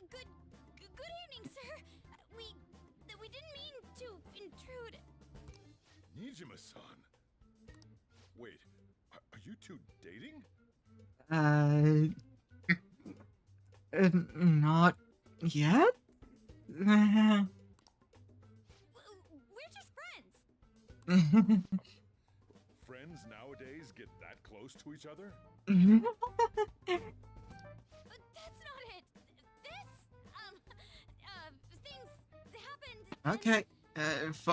good evening, sir. We didn't mean to intrude. Nijima-san. Wait, are you two dating? Not yet? We're just friends. Friends nowadays get that close to each other? But that's not it. Things happened. Okay,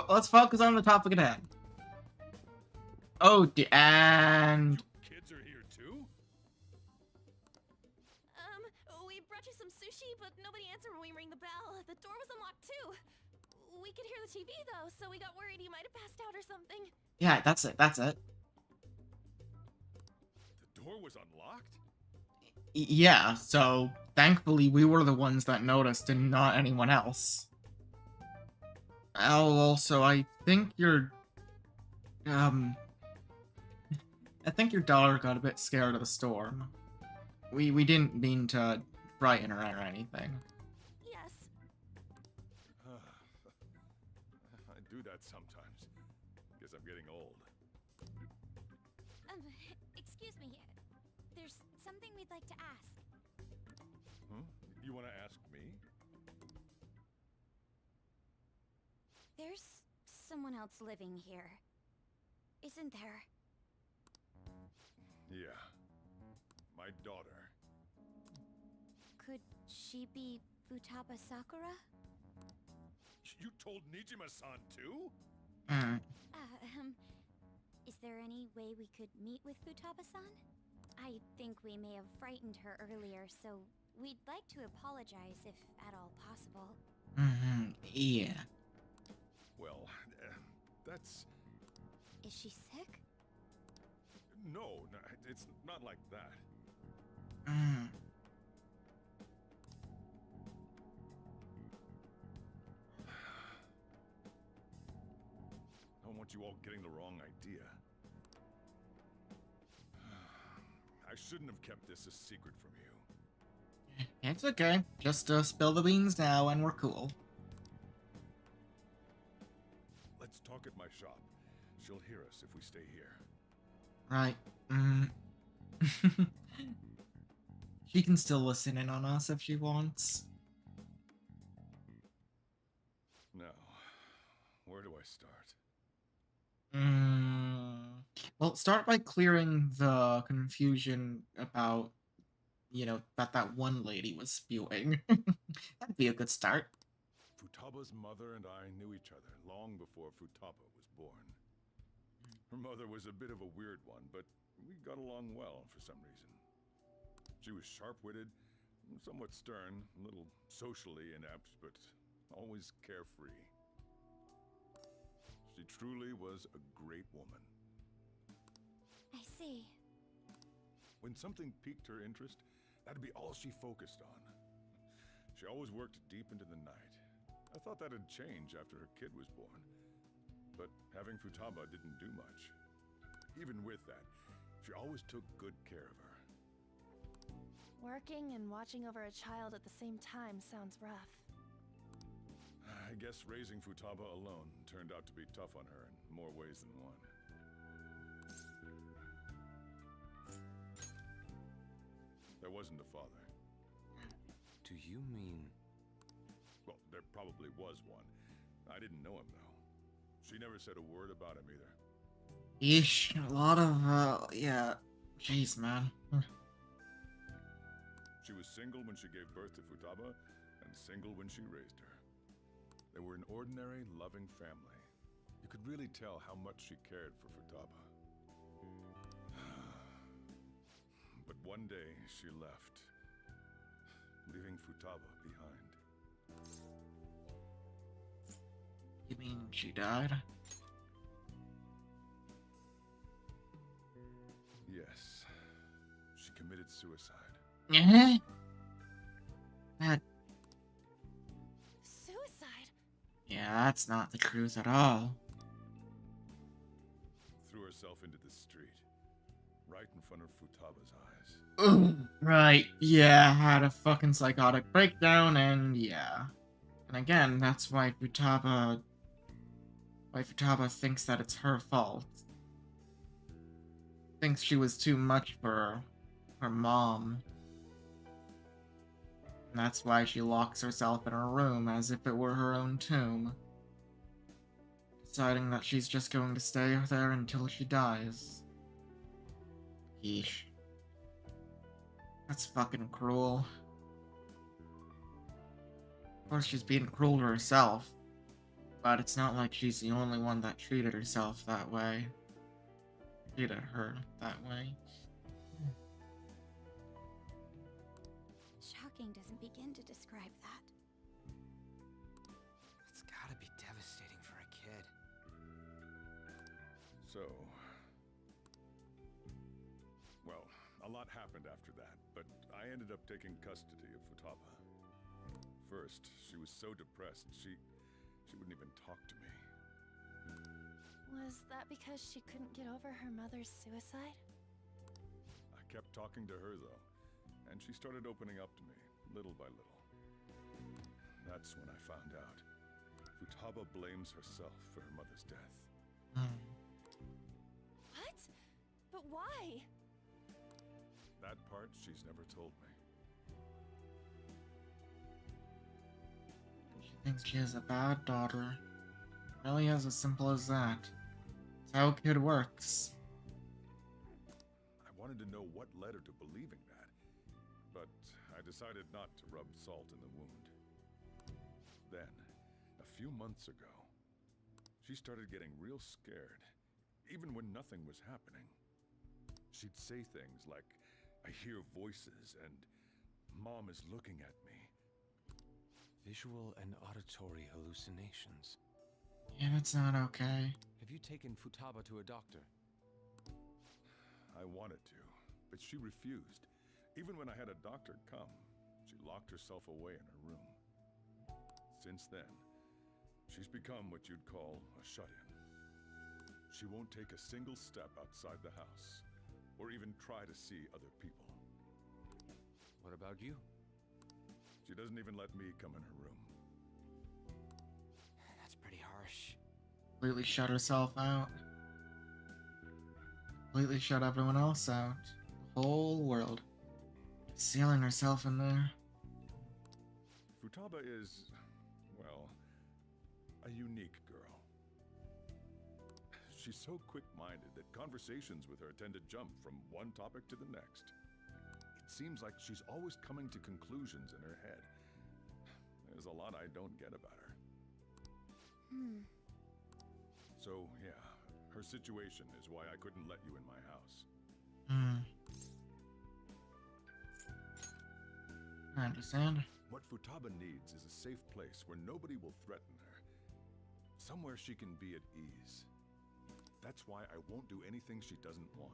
let's focus on the topic at hand. Oh, and... Kids are here too? We brought you some sushi, but nobody answered when we rang the bell. The door was unlocked too. We could hear the TV though, so we got worried you might have passed out or something. Yeah, that's it. The door was unlocked? Yeah, so thankfully we were the ones that noticed and not anyone else. Oh, also, I think your daughter got a bit scared of the storm. We didn't mean to frighten her or anything. Yes. I do that sometimes. Guess I'm getting old. Excuse me. There's something we'd like to ask. Huh? You want to ask me? There's someone else living here, isn't there? Yeah. My daughter. Could she be Futaba Sakura? You told Nijima-san too? Is there any way we could meet with Futaba-san? I think we may have frightened her earlier, so we'd like to apologize if at all possible. Yeah. Well, that's... Is she sick? No, it's not like that. I don't want you all getting the wrong idea. I shouldn't have kept this a secret from you. It's okay. Just spill the beans now and we're cool. Let's talk at my shop. She'll hear us if we stay here. Right. She can still listen in on us if she wants. Now, where do I start? Well, start by clearing the confusion about, that one lady was spewing. That'd be a good start. Futaba's mother and I knew each other long before Futaba was born. Her mother was a bit of a weird one, but we got along well for some reason. She was sharp-witted, somewhat stern, a little socially inept, but always carefree. She truly was a great woman. I see. When something piqued her interest, that'd be all she focused on. She always worked deep into the night. I thought that'd change after her kid was born. But having Futaba didn't do much. Even with that, she always took good care of her. Working and watching over a child at the same time sounds rough. I guess raising Futaba alone turned out to be tough on her in more ways than one. There wasn't a father. Do you mean... Well, there probably was one. I didn't know him, though. She never said a word about him either. Yeesh, a lot of, yeah. Jeez, man. She was single when she gave birth to Futaba, and single when she raised her. They were an ordinary, loving family. You could really tell how much she cared for Futaba. But one day, she left, leaving Futaba behind. You mean she died? Yes. She committed suicide. Eh? That, Suicide? yeah, that's not the truth at all. Threw herself into the street, right in front of Futaba's eyes. Right, yeah, had a fucking psychotic breakdown, and yeah. And again, that's why Futaba thinks that it's her fault. Thinks she was too much for her mom. And that's why she locks herself in her room as if it were her own tomb. Deciding that she's just going to stay there until she dies. Yeesh. That's fucking cruel. Of course, she's being cruel to herself. But it's not like she's the only one that treated herself that way. Treated her that way. Shocking doesn't begin to describe that. It's gotta be devastating for a kid. So... Well, a lot happened after that, but I ended up taking custody of Futaba. First, she was so depressed, she wouldn't even talk to me. Was that because she couldn't get over her mother's suicide? I kept talking to her, though, and she started opening up to me, little by little. That's when I found out. Futaba blames herself for her mother's death. What? But why? That part she's never told me. She thinks she is a bad daughter. Really as simple as that. That's how a kid works. I wanted to know what led her to believing that, but I decided not to rub salt in the wound. Then, a few months ago, she started getting real scared, even when nothing was happening. She'd say things like, "I hear voices," and "Mom is looking at me." Visual and auditory hallucinations. Yeah, that's not okay. Have you taken Futaba to a doctor? I wanted to, but she refused. Even when I had a doctor come, she locked herself away in her room. Since then, she's become what you'd call a shut-in. She won't take a single step outside the house, or even try to see other people. What about you? She doesn't even let me come in her room. That's pretty harsh. Completely shut herself out. Completely shut everyone else out. The whole world. Sealing herself in there. Futaba is, well, a unique girl. She's so quick-minded that conversations with her tend to jump from one topic to the next. It seems like she's always coming to conclusions in her head. There's a lot I don't get about her. So, yeah, her situation is why I couldn't let you in my house. I understand. What Futaba needs is a safe place where nobody will threaten her. Somewhere she can be at ease. That's why I won't do anything she doesn't want.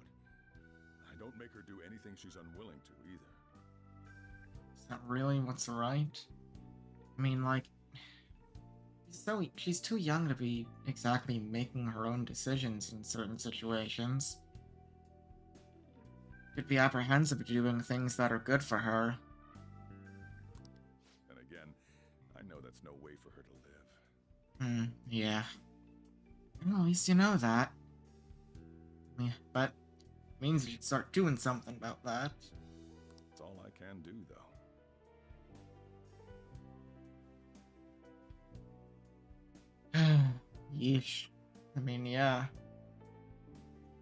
I don't make her do anything she's unwilling to, either. Is that really what's right? I mean, like, she's too young to be exactly making her own decisions in certain situations. Could be apprehensive of doing things that are good for her. And again, I know that's no way for her to live. Yeah. Well, at least you know that. Yeah, but it means you should start doing something about that. That's all I can do, though. Yeesh. I mean, yeah.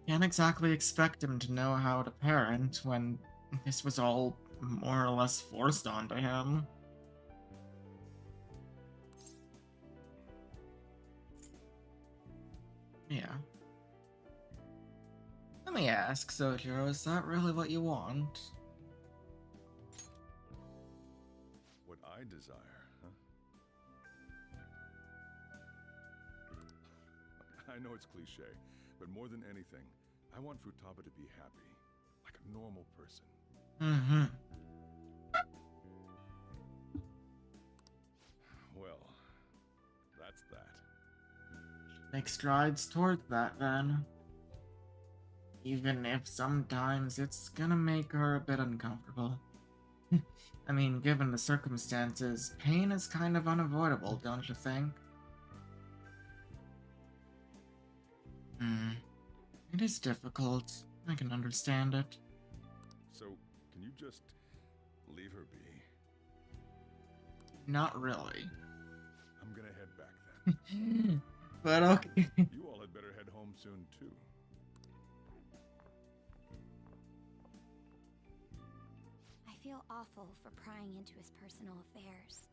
Can't exactly expect him to know how to parent when this was all more or less forced onto him. Yeah. Let me ask, Sojiro, is that really what you want? What I desire, huh? I know it's cliche, but more than anything, I want Futaba to be happy, like a normal person. Well, that's that. Make strides towards that, then. Even if sometimes it's gonna make her a bit uncomfortable. I mean, given the circumstances, pain is kind of unavoidable, don't you think? It is difficult. I can understand it. So, can you just leave her be? Not really. I'm gonna head back then. But okay. You all had better head home soon, too. I feel awful for prying into his personal affairs.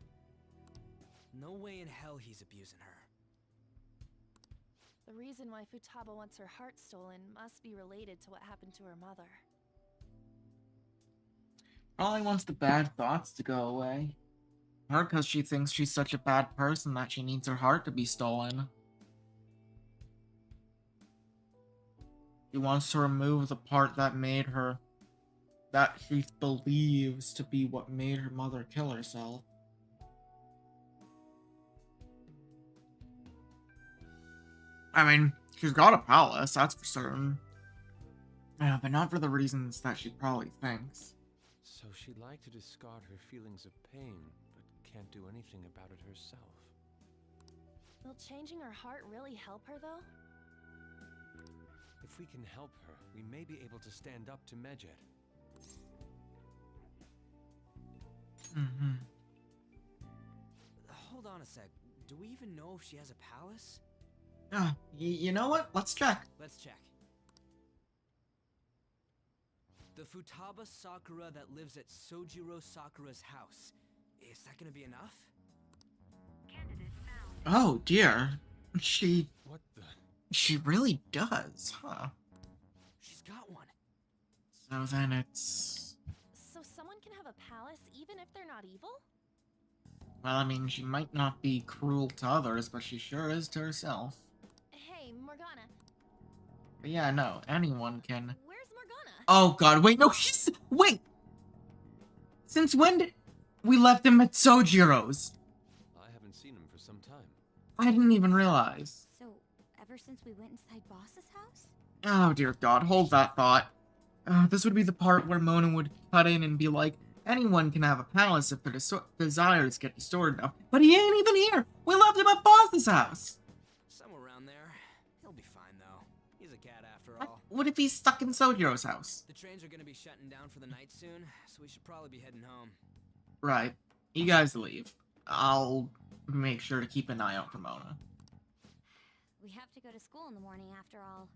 No way in hell he's abusing her. The reason why Futaba wants her heart stolen must be related to what happened to her mother. Probably wants the bad thoughts to go away. Or because she thinks she's such a bad person that she needs her heart to be stolen. She wants to remove the part that made her... that she believes to be what made her mother kill herself. I mean, she's got a palace, that's for certain. Yeah, but not for the reasons that she probably thinks. So she'd like to discard her feelings of pain, but can't do anything about it herself. Will changing her heart really help her, though? If we can help her, we may be able to stand up to Medjed. Hold on a sec. Do we even know if she has a palace? You know what? Let's check. Let's check. The Futaba Sakura that lives at Sojiro Sakura's house. Is that gonna be enough? Oh dear. What the? She really does, huh? She's got one. So then it's... So someone can have a palace even if they're not evil? Well, I mean, she might not be cruel to others, but she sure is to herself. Hey, Morgana. But yeah, no, anyone can... Where's Morgana? Oh god, wait, no, wait! Since when did... we left him at Sojiro's? I haven't seen him for some time. I didn't even realize. So, ever since we went inside Boss's house? Oh dear god, hold that thought. This would be the part where Mona would cut in and be like, anyone can have a palace if their desires get distorted enough. But he ain't even here! We left him at Boss's house! Somewhere around there. He'll be fine, though. He's a cat after all. What if he's stuck in Sojiro's house? The trains are gonna be shutting down for the night soon, so we should probably be heading home. Right. You guys leave. I'll make sure to keep an eye out for Mona. We have to go to school in the morning after all.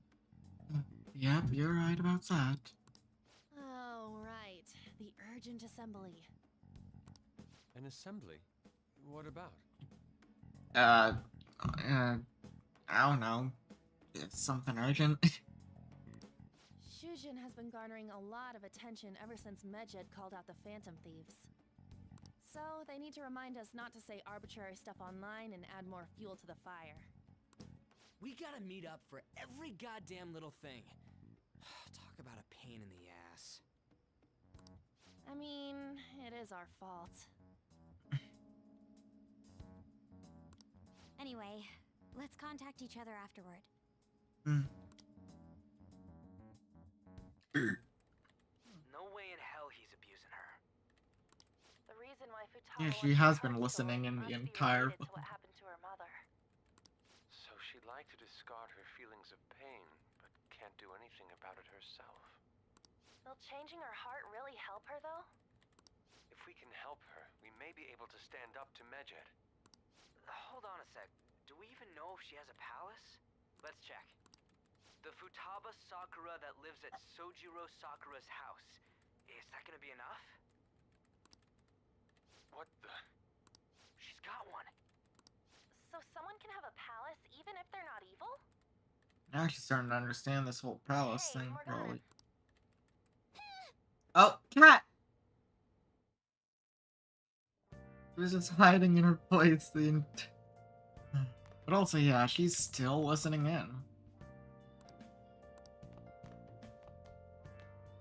Yep, you're right about that. Oh, right. The urgent assembly. An assembly? What about? I don't know. It's something urgent. Shujin has been garnering a lot of attention ever since Medjed called out the Phantom Thieves. So, they need to remind us not to say arbitrary stuff online and add more fuel to the fire. We gotta meet up for every goddamn little thing. Talk about a pain in the ass. I mean, it is our fault. Anyway, let's contact each other afterward. No way in hell he's abusing her. The reason why Futaba Yeah, she wants has her been to listening in must the be entire. related to what happened to her mother. So she'd like to discard her feelings of pain, but can't do anything about it herself. Will changing her heart really help her, though? If we can help her, we may be able to stand up to Medjed. Hold on a sec. Do we even know if she has a palace? Let's check. The Futaba Sakura that lives at Sojiro Sakura's house. Is that gonna be enough? What the? She's got one. So someone can have a palace even if they're not evil? I'm actually starting to understand this whole palace Hey, thing, Morgana. probably. Oh, cat! She was just hiding in her place But also, yeah, she's still listening in.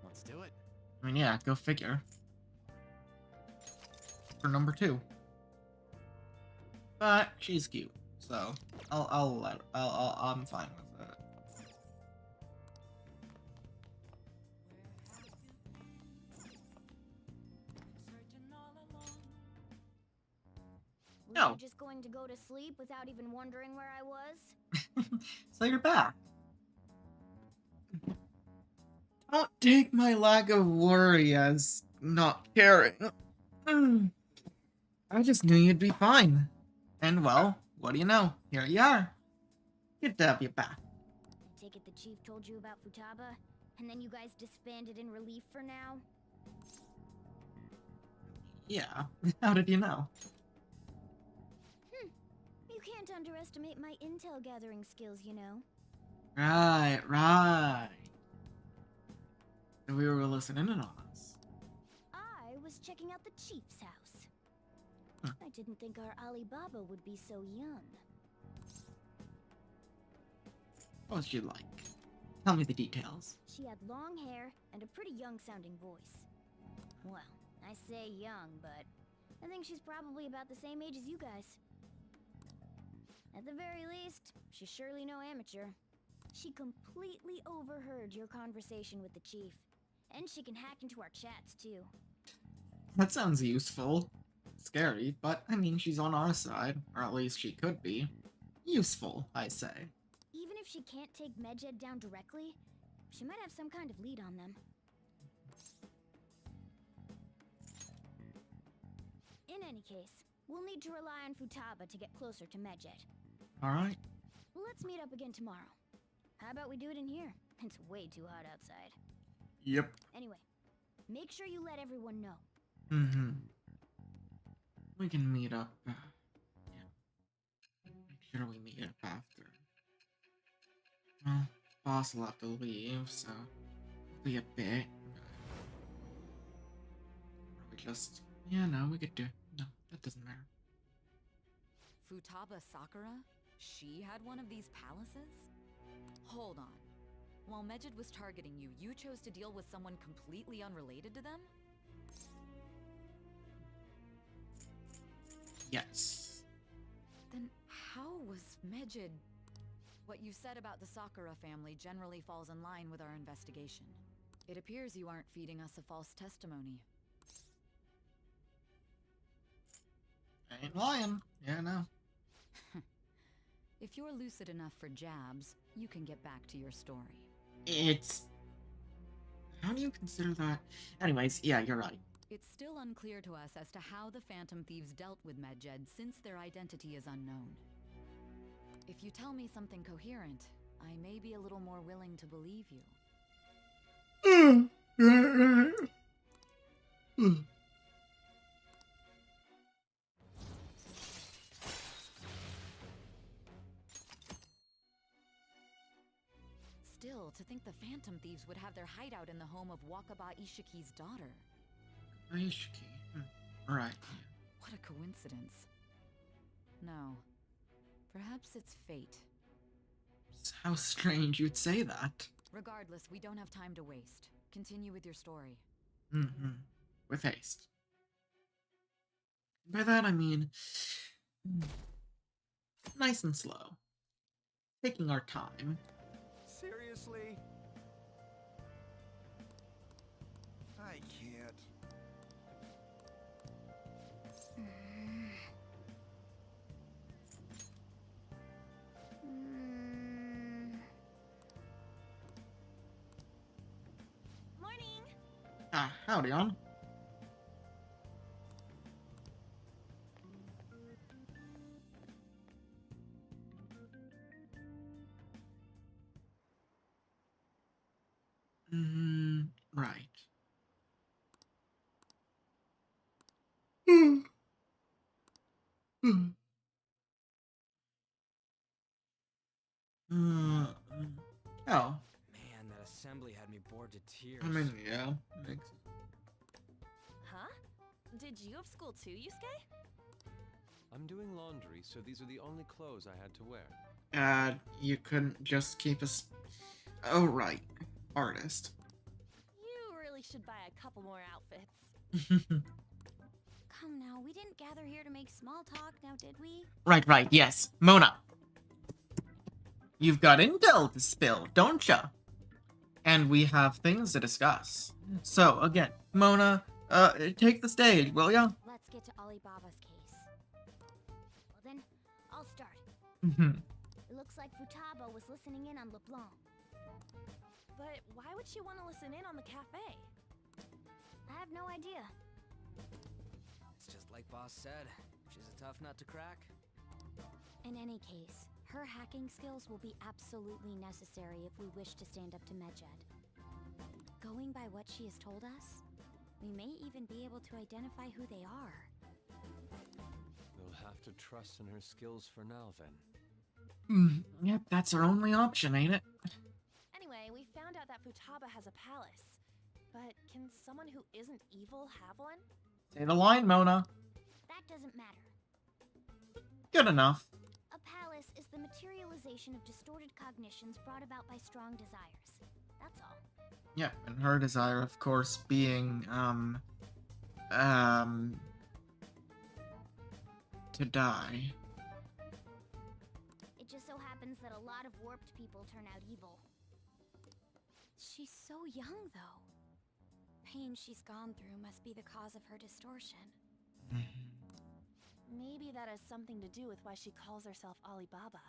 Let's do it. I mean, yeah, go figure. For number 2. But she's cute, so I'm fine with it. Were No. you just going to go to sleep without even wondering where I was? So you're back. Don't take my lack of worry as not caring. I just knew you'd be fine. And well, what do you know? Here you are. Good to have you back. I take it the chief told you about Futaba, and then you guys disbanded in relief for now? Yeah, how did you know? You can't underestimate my intel gathering skills, you know. Right. So we were listening in on us. I was checking out the chief's house. Huh. I didn't think our Alibaba would be so young. What was she like? Tell me the details. She had long hair and a pretty young-sounding voice. Well, I say young, but I think she's probably about the same age as you guys. At the very least, she's surely no amateur. She completely overheard your conversation with the chief. And she can hack into our chats, too. That sounds useful. Scary, but I mean, she's on our side. Or at least she could be. Useful, I say. Even if she can't take Medjed down directly, she might have some kind of lead on them. In any case, we'll need to rely on Futaba to get closer to Medjed. Alright. Let's meet up again tomorrow. How about we do it in here? It's way too hot outside. Yep. Anyway, make sure you let everyone know. We can meet up. Yeah. Make sure we meet up after. Well, boss will have to leave, so it'll be a bit. Or we just, yeah, no, we could do. No, that doesn't matter. Futaba Sakura? She had one of these palaces? Hold on. While Medjed was targeting you, you chose to deal with someone completely unrelated to them? Yes. Then how was Medjed... What you said about the Sakura family generally falls in line with our investigation. It appears you aren't feeding us a false testimony. I ain't lying. Yeah, no. If you're lucid enough for jabs, you can get back to your story. It's... How do you consider that? Anyways, yeah, you're right. It's still unclear to us as to how the Phantom Thieves dealt with Medjed since their identity is unknown. If you tell me something coherent, I may be a little more willing to believe you. Still, to think the Phantom Thieves would have their hideout in the home of Wakaba Ishiki's daughter. Ishiki. Alright. What a coincidence. No. Perhaps it's fate. How strange you'd say that. Regardless, we don't have time to waste. Continue with your story. With haste. By that I mean... nice and slow. Taking our time. Seriously? I can't. Morning! Ah, howdy on. Right. Oh. Man, that assembly had me bored to tears. I mean, yeah. Makes... Huh? Did you have school too, Yusuke? I'm doing laundry, so these are the only clothes I had to wear. You couldn't just keep us... Oh, right. Artist. You really should buy a couple more outfits. Come now, we didn't gather here to make small talk, now did we? Right, yes. Mona. You've got intel to spill, don't ya? And we have things to discuss. So, again, Mona, take the stage, will ya? Let's get to Alibaba's case. Well then, I'll start. It looks like Futaba was listening in on LeBlanc. But why would she want to listen in on the cafe? I have no idea. It's just like Boss said. She's a tough nut to crack. In any case, her hacking skills will be absolutely necessary if we wish to stand up to Medjed. Going by what she has told us, we may even be able to identify who they are. We'll have to trust in her skills for now, then. Yep, that's our only option, ain't it? Anyway, we found out that Futaba has a palace. But can someone who isn't evil have one? Say the line, Mona. That doesn't matter. Good enough. A palace is the materialization of distorted cognitions brought about by strong desires. That's all. Yep, and her desire, of course, being, to die. It just so happens that a lot of warped people turn out evil. She's so young, though. Pain she's gone through must be the cause of her distortion. Maybe that has something to do with why she calls herself Alibaba.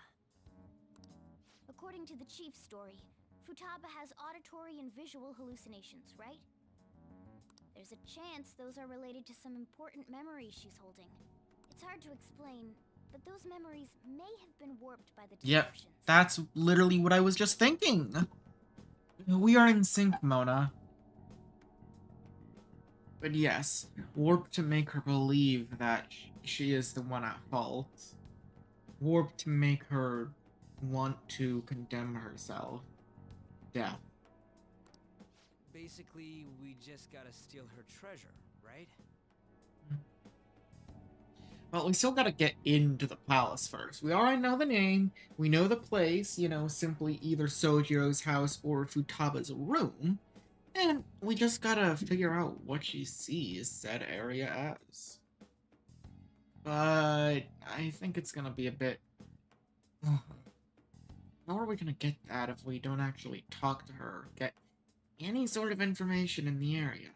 According to the chief's story, Futaba has auditory and visual hallucinations, right? There's a chance those are related to some important memories she's holding. It's hard to explain, but those memories may have been warped by the distortions. Yep, that's literally what I was just thinking. We are in sync, Mona. But yes, warped to make her believe that she is the one at fault. Warped to make her want to condemn herself. Death. Basically, we just gotta steal her treasure, right? Well, we still gotta get into the palace first. We already know the name, we know the place, you know, simply either Sojiro's house or Futaba's room. And we just gotta figure out what she sees said area as. But I think it's gonna be a bit... How are we gonna get that if we don't actually talk to her, get any sort of information in the area?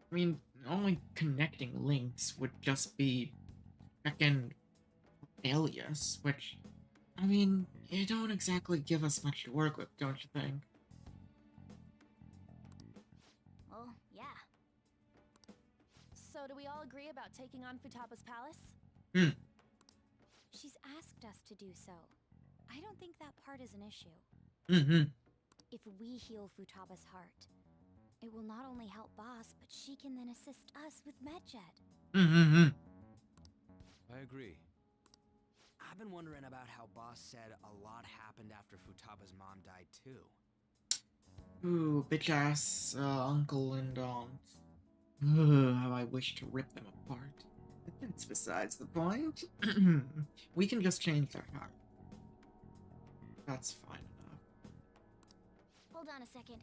I mean, only connecting links would just be frickin' alias, which, I mean, You don't exactly give us much to work with, don't you think? Well, yeah. So do we all agree about taking on Futaba's palace? She's asked us to do so. I don't think that part is an issue. If we heal Futaba's heart, it will not only help Boss, but she can then assist us with Medjed. I agree. I've been wondering about how Boss said a lot happened after Futaba's mom died too. Ooh, bitch-ass uncle and aunt. How I wish to rip them apart. But that's besides the point. We can just change their heart. That's fine enough. Hold on a second.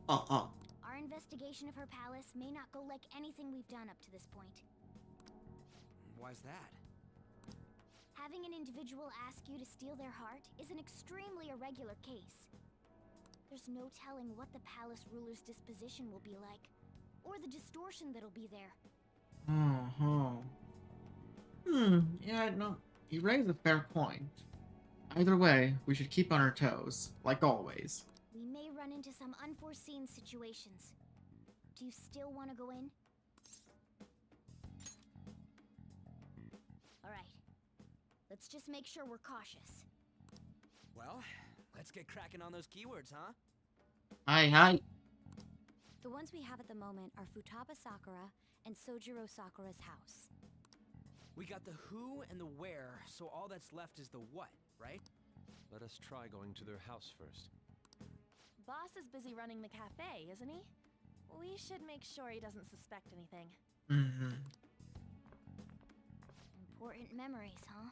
Oh. Our investigation of her palace may not go like anything we've done up to this point. Why's that? Having an individual ask you to steal their heart is an extremely irregular case. There's no telling what the palace ruler's disposition will be like, or the distortion that'll be there. Yeah, no, you raise a fair point. Either way, we should keep on our toes, like always. We may run into some unforeseen situations. Do you still want to go in? Alright. Let's just make sure we're cautious. Well, let's get cracking on those keywords, huh? Hi. The ones we have at the moment are Futaba Sakura and Sojiro Sakura's house. We got the who and the where, so all that's left is the what, right? Let us try going to their house first. Boss is busy running the cafe, isn't he? We should make sure he doesn't suspect anything. Important memories, huh?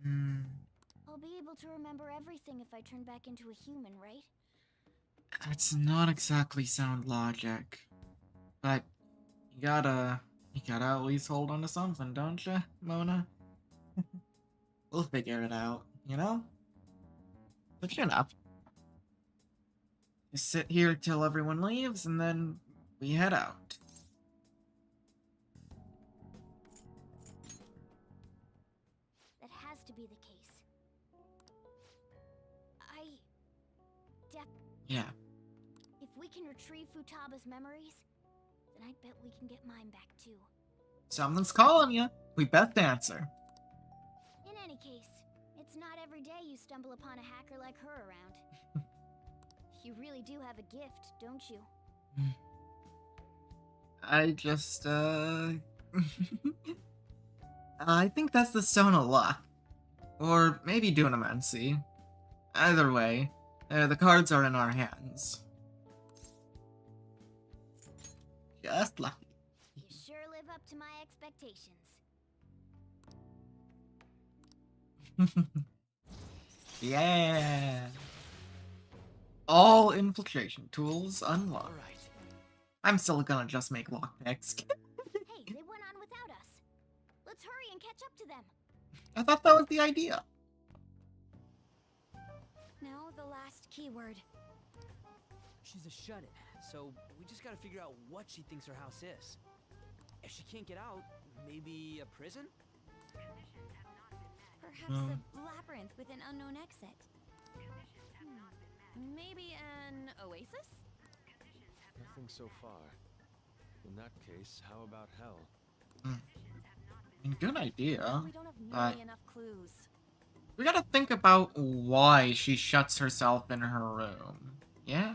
Hmm. I'll be able to remember everything if I turn back into a human, right? That's not exactly sound logic. But you gotta at least hold on to something, don't you, Mona? We'll figure it out, you know? But chin up. Just sit here till everyone leaves, and then we head out. That has to be the case. Yeah. If we can retrieve Futaba's memories, then I bet we can get mine back too. Something's calling you. We best answer. In any case, it's not every day you stumble upon a hacker like her around. You really do have a gift, don't you? I just, I think that's the Stone of Luck. Or maybe Dunamancy. Either way, the cards are in our hands. Just lucky. You sure live up to my expectations. Yeah. All infiltration tools unlocked. All right. I'm still gonna just make lockpicks. Hey, they went on without us. Let's hurry and catch up to them. I thought that was the idea. Now the last keyword. She's a shut-in, so we just gotta figure out what she thinks her house is. If she can't get out, maybe a prison? Perhaps a labyrinth with an unknown exit. Maybe an oasis? Nothing so far. In that case, how about hell? Good idea. We don't have nearly enough clues. We gotta think about why she shuts herself in her room. Yeah?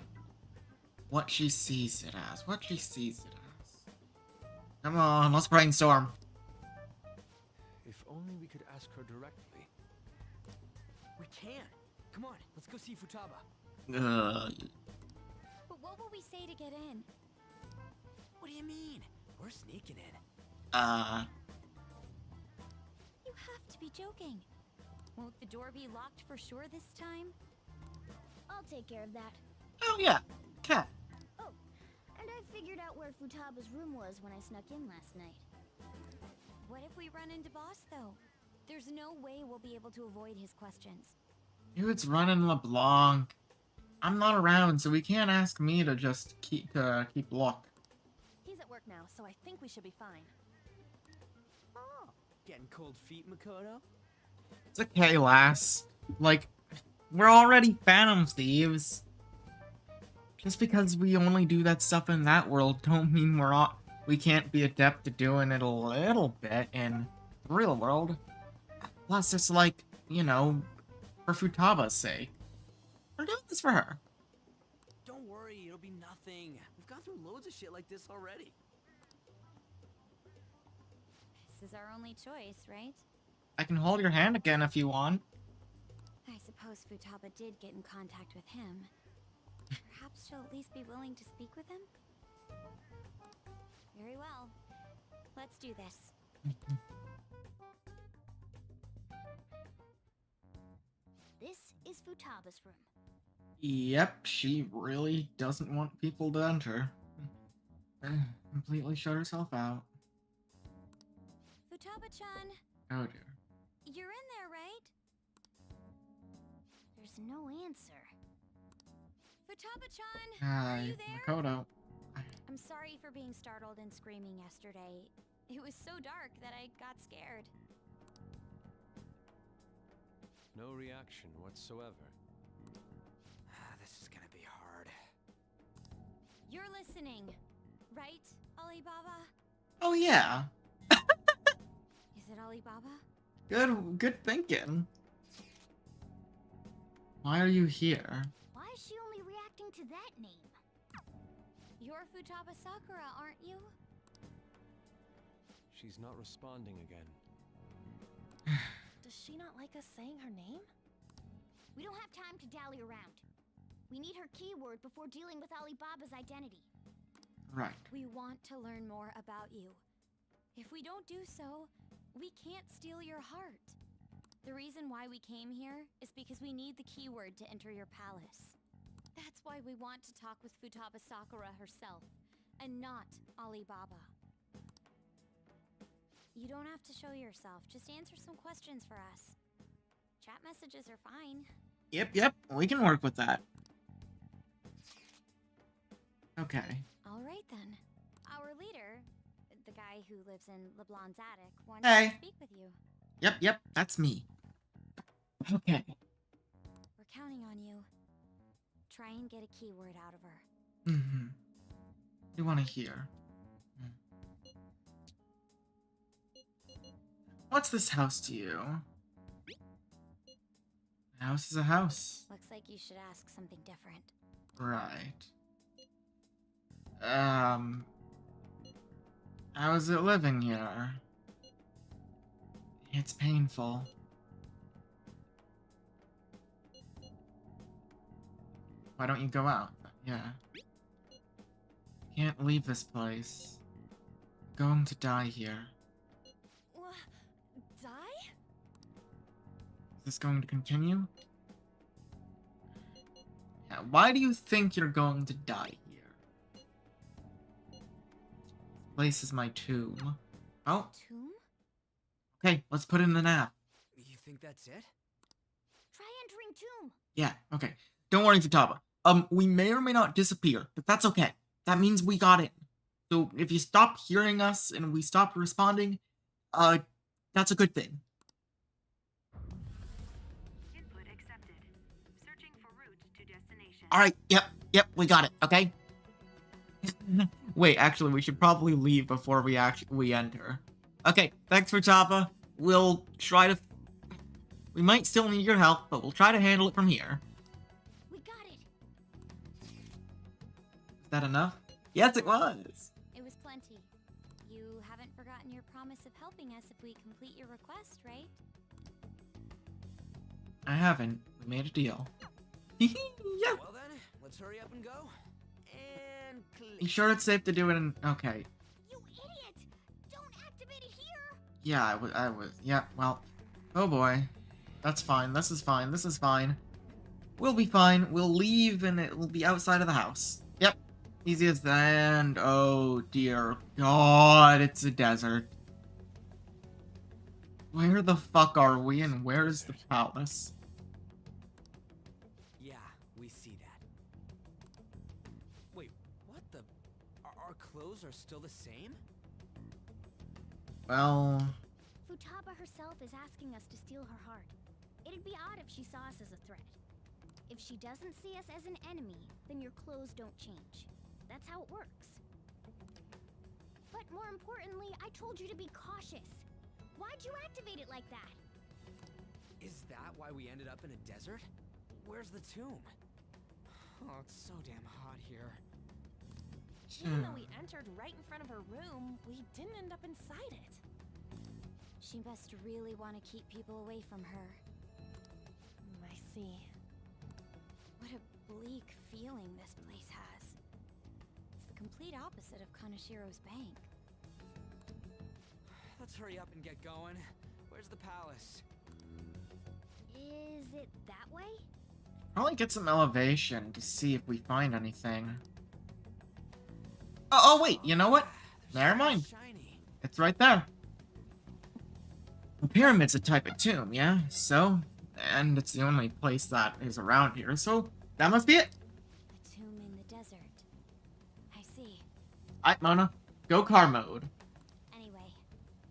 What she sees it as. What she sees it as. Come on, let's brainstorm. If only we could ask her directly. We can. Come on, let's go see Futaba. But what will we say to get in? What do you mean? We're sneaking in. You have to be joking. Won't the door be locked for sure this time? I'll take care of that. Oh yeah, cat. Oh, and I figured out where Futaba's room was when I snuck in last night. What if we run into Boss, though? There's no way we'll be able to avoid his questions. Dude's running LeBlanc. I'm not around, so we can't ask me to just keep lock. He's at work now, so I think we should be fine. Oh, getting cold feet, Makoto? It's okay, lass. Like, we're already Phantom Thieves. Just because we only do that stuff in that world don't mean we can't be adept at doing it a little bit in the real world. Plus, it's like, you know, for Futaba's sake. We're doing this for her. Don't worry, it'll be nothing. We've gone through loads of shit like this already. This is our only choice, right? I can hold your hand again if you want. I suppose Futaba did get in contact with him. Perhaps she'll at least be willing to speak with him? Very well. Let's do this. This is Futaba's room. Yep, she really doesn't want people to enter. Completely shut herself out. Futaba-chan, Oh dear. you're in there, right? There's no answer. Futaba-chan, are Hi, you there? Makoto. I'm sorry for being startled and screaming yesterday. It was so dark that I got scared. No reaction whatsoever. This is gonna be hard. You're listening, right, Alibaba? Oh yeah. Is it Alibaba? Good thinking. Why are you here? Why is she only reacting to that name? You're Futaba Sakura, aren't you? She's not responding again. Does she not like us saying her name? We don't have time to dally around. We need her keyword before dealing with Alibaba's identity. Right. We want to learn more about you. If we don't do so, we can't steal your heart. The reason why we came here is because we need the keyword to enter your palace. That's why we want to talk with Futaba Sakura herself, and not Alibaba. You don't have to show yourself, just answer some questions for us. Chat messages are fine. Yep, we can work with that. Okay. Alright then. Our leader, the guy who lives in LeBlanc's attic, wants Hey. to speak with you. Yep, that's me. Okay. We're counting on you. Try and get a keyword out of her. Mm-hmm. You want to hear? What's this house to you? A house is a house. Looks like you should ask something different. Right. How is it living here? It's painful. Why don't you go out? Yeah. Can't leave this place. Going to die here. Die? Is this going to continue? Yeah, why do you think you're going to die here? This place is my tomb. Oh, Tomb? okay, let's put in the nav. You think that's it? Try entering tomb. Yeah, okay. Don't worry, Futaba. We may or may not disappear, but that's okay. That means we got in. So if you stop hearing us and we stop responding, that's a good thing. Input accepted. Searching for route to destination. Alright, yep, we got it, okay? Wait, actually, we should probably leave before we enter. Okay, thanks Futaba. We'll try to... We might still need your help, but we'll try to handle it from here. We got it. Is that enough? Yes, it was! It was plenty. You haven't forgotten your promise of helping us if we complete your request, right? I haven't. We made a deal. Yeah. Well then, let's hurry up and go. And click. You sure it's safe to do it in... Okay. You idiot! Don't activate it here! Yeah, I was... Yeah, well... Oh boy. That's fine. This is fine. This is fine. We'll be fine. We'll leave and it will be outside of the house. Yep. Easy as that. And oh dear God, it's a desert. Where the fuck are we and where is the palace? Yeah, we see that. Wait, what the? Our clothes are still the same? Well... Futaba herself is asking us to steal her heart. It'd be odd if she saw us as a threat. If she doesn't see us as an enemy, then your clothes don't change. That's how it works. But more importantly, I told you to be cautious. Why'd you activate it like that? Is that why we ended up in a desert? Where's the tomb? Oh, it's so damn hot here. Even though we entered right in front of her room, we didn't end up inside it. She must really want to keep people away from her. I see. What a bleak feeling this place has. It's the complete opposite of Kanashiro's bank. Let's hurry up and get going. Where's the palace? Is it that way? Probably get some elevation to see if we find anything. Oh wait, you know what? Never mind. Shiny. It's right there. The pyramid's a type of tomb, yeah? So, and it's the only place that is around here, so that must be it. A tomb in the desert. I see. Alright, Mona. Go car mode. Anyway,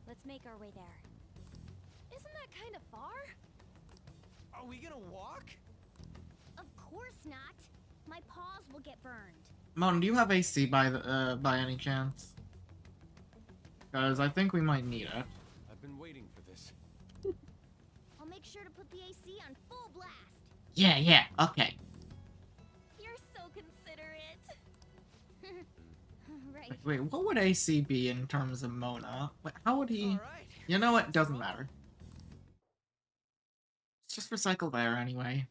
let's make our way there. Isn't that kind of far? Are we gonna walk? Of course not. My paws will get burned. Mona, do you have AC by any chance? Because I think we might need it. I've been waiting for this. I'll make sure to put the AC on full blast. Yeah, okay. You're so considerate. Right. Wait, what would AC be in terms of Mona? Wait, how would he... All right. You know what? Doesn't matter. It's just recycled air anyway.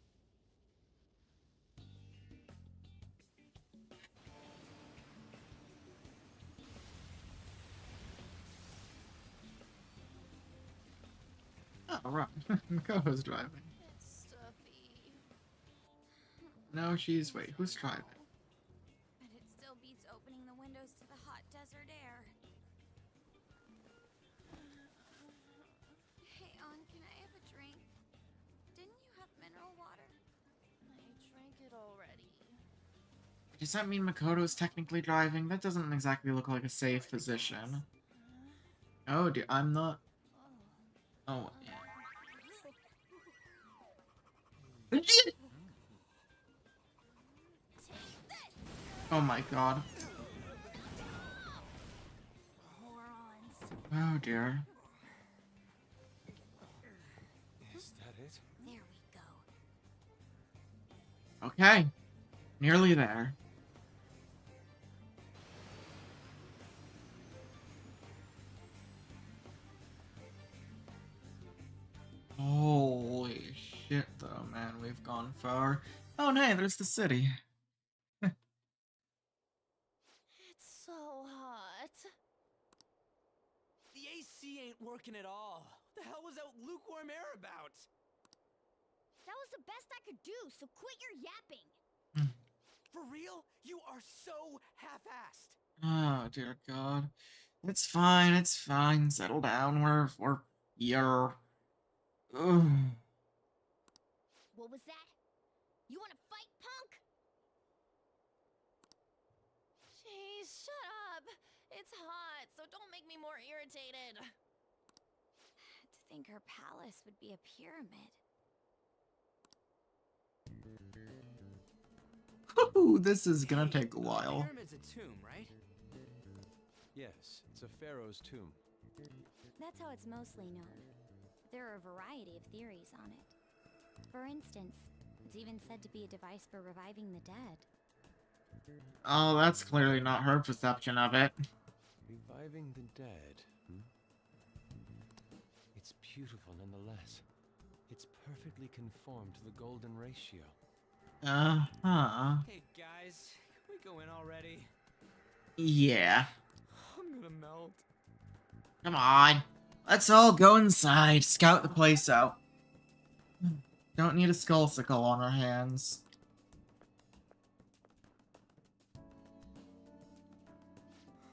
Oh, right. Makoto's driving. It's stuffy. No, she's... Wait, who's driving? But it still beats opening the windows to the hot desert air. Hey, On, can I have a drink? Didn't you have mineral water? I drank it already. Does that mean Makoto's technically driving? That doesn't exactly look like a safe position. Oh, dear, I'm not... Oh, yeah. Oh my god. Oh dear. Is that it? There we go. Okay. Nearly there. Holy shit though, man. We've gone far. Oh, and hey, there's the city. It's so hot. The AC ain't working at all. What the hell was that lukewarm air about? That was the best I could do, so quit your yapping. For real? You are so half-assed. Oh dear god. It's fine, it's fine. Settle down. We're here. Ugh. What was that? You want to fight, punk? Jeez, shut up. It's hot, so don't make me more irritated. To think her palace would be a pyramid. Ooh, this is gonna take a while. Pyramid's a tomb, right? Yes, it's a pharaoh's tomb. That's how it's mostly known. There are a variety of theories on it. For instance, it's even said to be a device for reviving the dead. Oh, that's clearly not her perception of it. Reviving the dead, hmm? It's beautiful nonetheless. It's perfectly conformed to the golden ratio. Uh-huh. Hey guys, can we go in already? Yeah. I'm gonna melt. Come on. Let's all go inside, scout the place out. Don't need a skullsicle on our hands.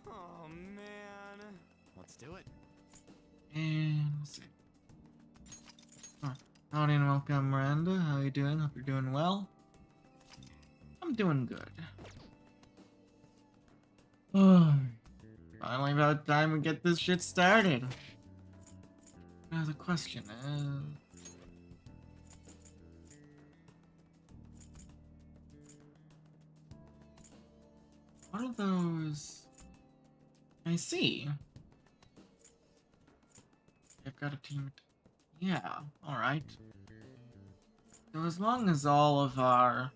Oh man. Let's do it. And let's see. Howdy and welcome, Miranda. How you doing? Hope you're doing well. I'm doing good. Finally about time we get this shit started. Now the question is... what are those? I see. They've got a team. Yeah, alright. So as long as all our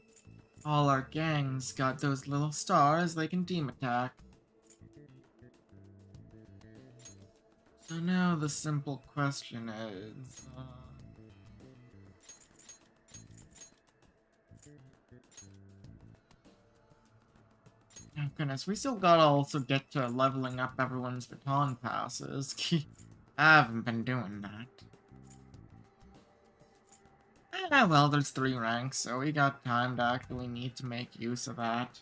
gangs got those little stars, they can team attack. So now the simple question is, oh goodness, we still gotta also get to leveling up everyone's baton passes. I haven't been doing that. Well, there's 3 ranks, so we got time to actually need to make use of that.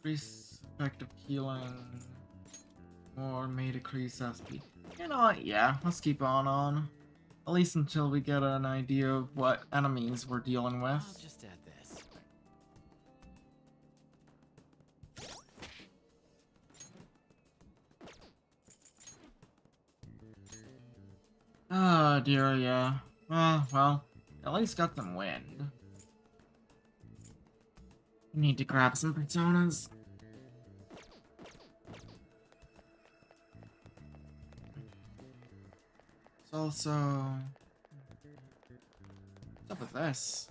Increase effective healing, or may decrease SP. You know what, yeah, let's keep on. At least until we get an idea of what enemies we're dealing with. I'll just add this. Oh dear, yeah. Well, at least got some wind. Need to grab some personas. It's also... what's up with this?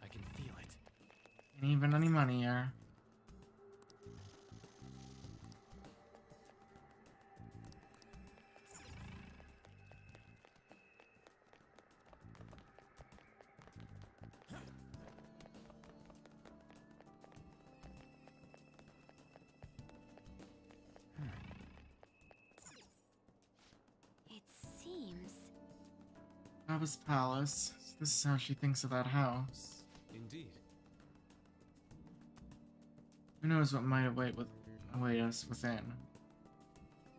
I can feel it. Ain't even any money here. Futaba's palace. This is how she thinks of that house. Indeed. Who knows what might await us within?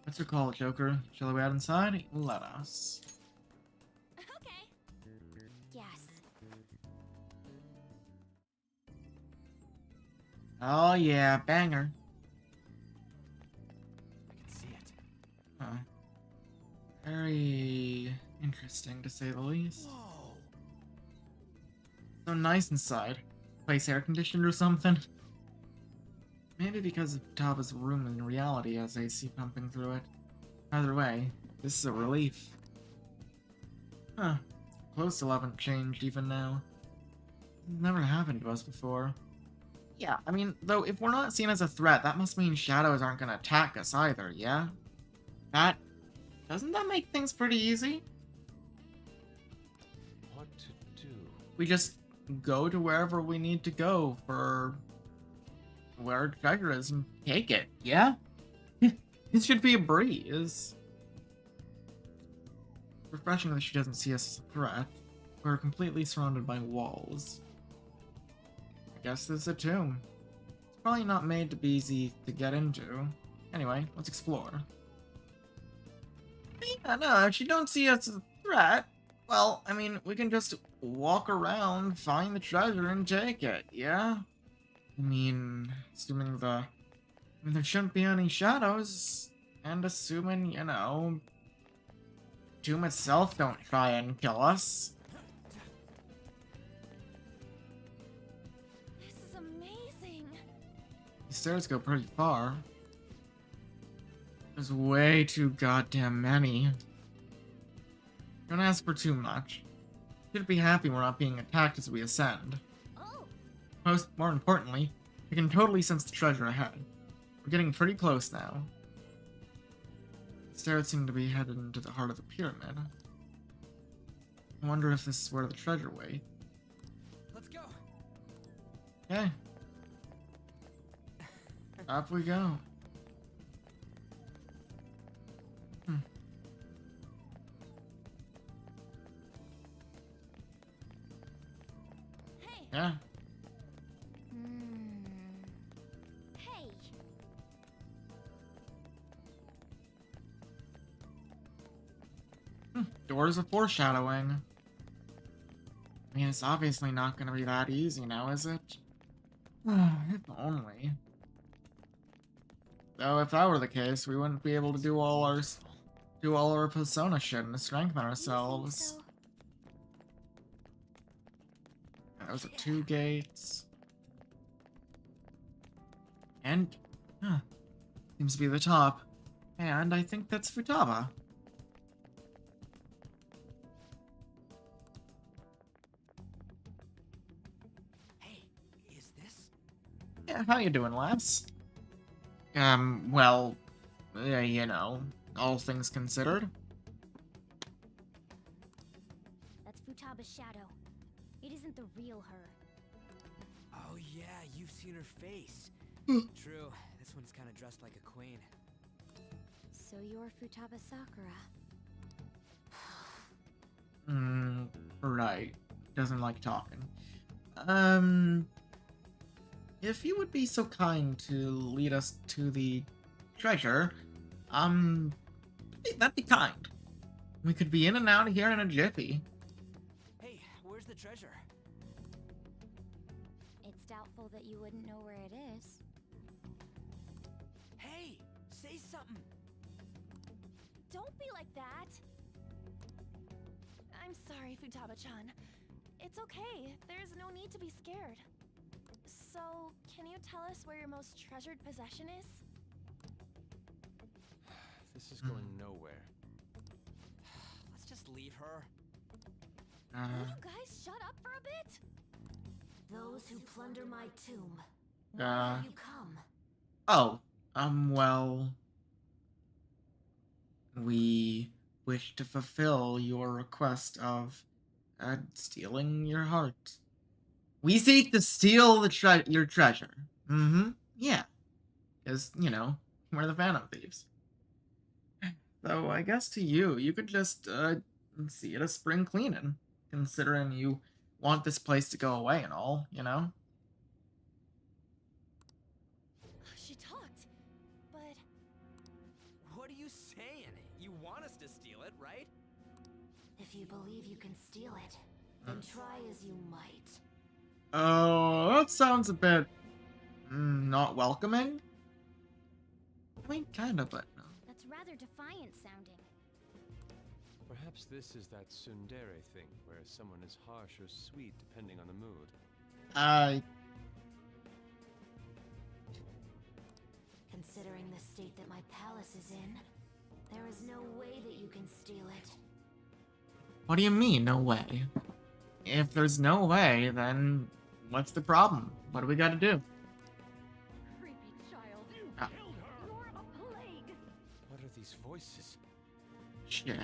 What's your call, Joker? Shall we wait inside? Let us. Okay. Yes. Oh yeah, banger. I can see it. Huh. Very interesting, to say the least. Whoa. So nice inside. Place air conditioned or something? Maybe because of Futaba's room in reality has AC pumping through it. Either way, this is a relief. Huh. Clothes still haven't changed even now. Never happened to us before. Yeah, I mean, though, if we're not seen as a threat, that must mean shadows aren't gonna attack us either, yeah? Doesn't that make things pretty easy? What to do? We just go to wherever we need to go for where treasure is and take it, yeah? It should be a breeze. Refreshing that she doesn't see us as a threat. We're completely surrounded by walls. I guess this is a tomb. It's probably not made to be easy to get into. Anyway, let's explore. Yeah, no, if she don't see us as a threat, well, I mean, we can just walk around, find the treasure, and take it, yeah? I mean, assuming there shouldn't be any shadows, and assuming, you know, tomb itself don't try and kill us. This is amazing. These stairs go pretty far. There's way too goddamn many. Don't ask for too much. Should be happy we're not being attacked as we ascend. Oh. More importantly, we can totally sense the treasure ahead. We're getting pretty close now. The stairs seem to be headed into the heart of the pyramid. I wonder if this is where the treasure waits. Let's go. Okay. Up we go. Yeah. Hey! Doors of foreshadowing. I mean, it's obviously not gonna be that easy now, is it? If only. Though, if that were the case, we wouldn't be able to do all our persona shit and strengthen ourselves. Those are 2 gates. And, seems to be the top. And I think that's Futaba. Hey, is this? Yeah, how you doing, lass? Well, you know, all things considered. That's Futaba's shadow. It isn't the real her. Oh yeah, you've seen her face. True, this one's kind of dressed like a queen. So you're Futaba Sakura. Right. Doesn't like talking. If you would be so kind to lead us to the treasure, that'd be kind. We could be in and out of here in a jiffy. Hey, where's the treasure? It's doubtful that you wouldn't know where it is. Hey, say something. Don't be like that. I'm sorry, Futaba-chan. It's okay. There's no need to be scared. So, can you tell us where your most treasured possession is? This is going nowhere. Let's just leave her. Will you guys shut up for a bit? Those who plunder my tomb. Uh, You come. Oh, well... We wish to fulfill your request of, stealing your heart. We seek to steal your treasure. Yeah. Because, you know, we're the Phantom Thieves. So, I guess to you could just, see it as spring cleaning. Considering you want this place to go away and all, you know? She talked, but... What are you saying? You want us to steal it, right? If you believe you can steal it, then try as you might. Oh, that sounds a bit... not welcoming? I mean, kinda, but no. That's rather defiant sounding. Perhaps this is that tsundere thing, where someone is harsh or sweet depending on the mood. Considering the state that my palace is in, there is no way that you can steal it. What do you mean, no way? If there's no way, then what's the problem? What do we gotta do? Creepy child. You killed her! You're a plague! What are these voices? Shit.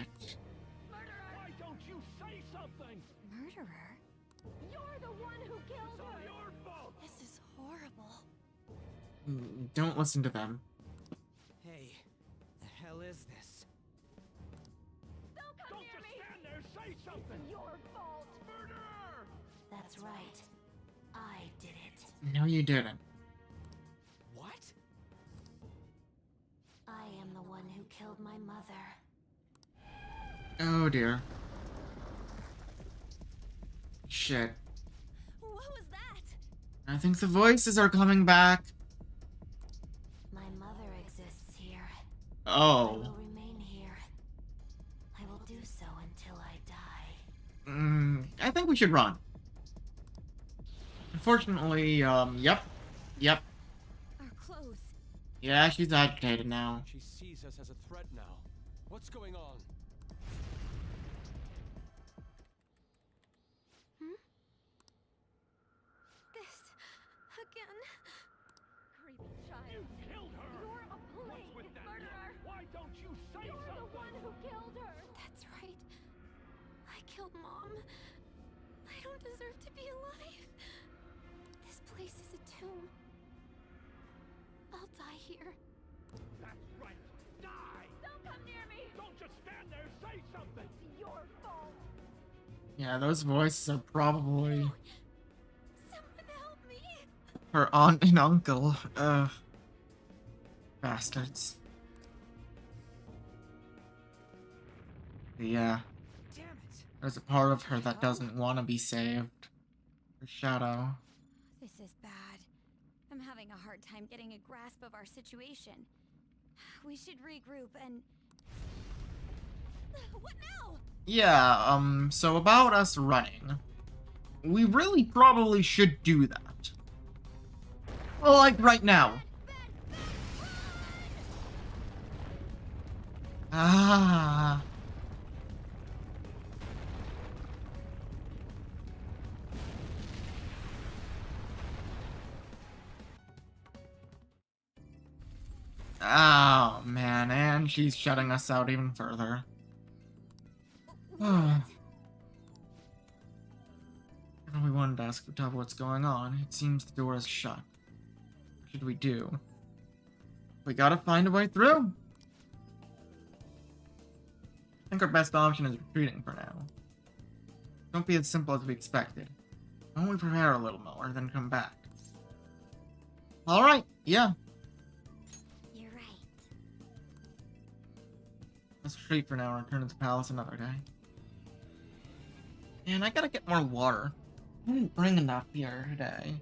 Why don't you say something? Murderer? You're the one who killed It's all her! your fault! This is horrible. Don't listen to them. Hey, the hell is this? Don't come Don't near just me! stand there, say something! Your fault! Murderer! That's right. I did it. No, you didn't. What? I am the one who killed my mother. Oh dear. Shit. What was that? I think the voices are coming back. My mother exists here. I Oh. will remain here. I will do so until I die. I think we should run. Unfortunately, yep. Our clothes. Yeah, she's agitated now. She sees us as a threat now. What's going on? This... again. Creepy child. You killed her! You're a plague, What's with that? murderer! Why don't you say You're the something? one who killed her! That's right. I killed Mom. I don't deserve to be alive. This place is a tomb. I'll die here. That's right. Die! Don't come near me! Don't just stand there, say something! It's your fault! Yeah, those voices are probably... her aunt and uncle. Ugh. Bastards. Yeah. Damn it. There's a part of her that doesn't want to be saved. Her shadow. This is bad. I'm having a hard time getting a grasp of our situation. We should regroup and... What now? Yeah, so about us running. We really probably should do that. Well, like right now. Ah. Oh, man, and she's shutting us out even further. We wanted to ask Futaba what's going on. It seems the door is shut. What should we do? We gotta find a way through. I think our best option is retreating for now. Don't be as simple as we expected. Why don't we prepare a little more, then come back? Alright, yeah. You're right. Let's retreat for now and return to the palace another day. And I gotta get more water. I didn't bring enough here today.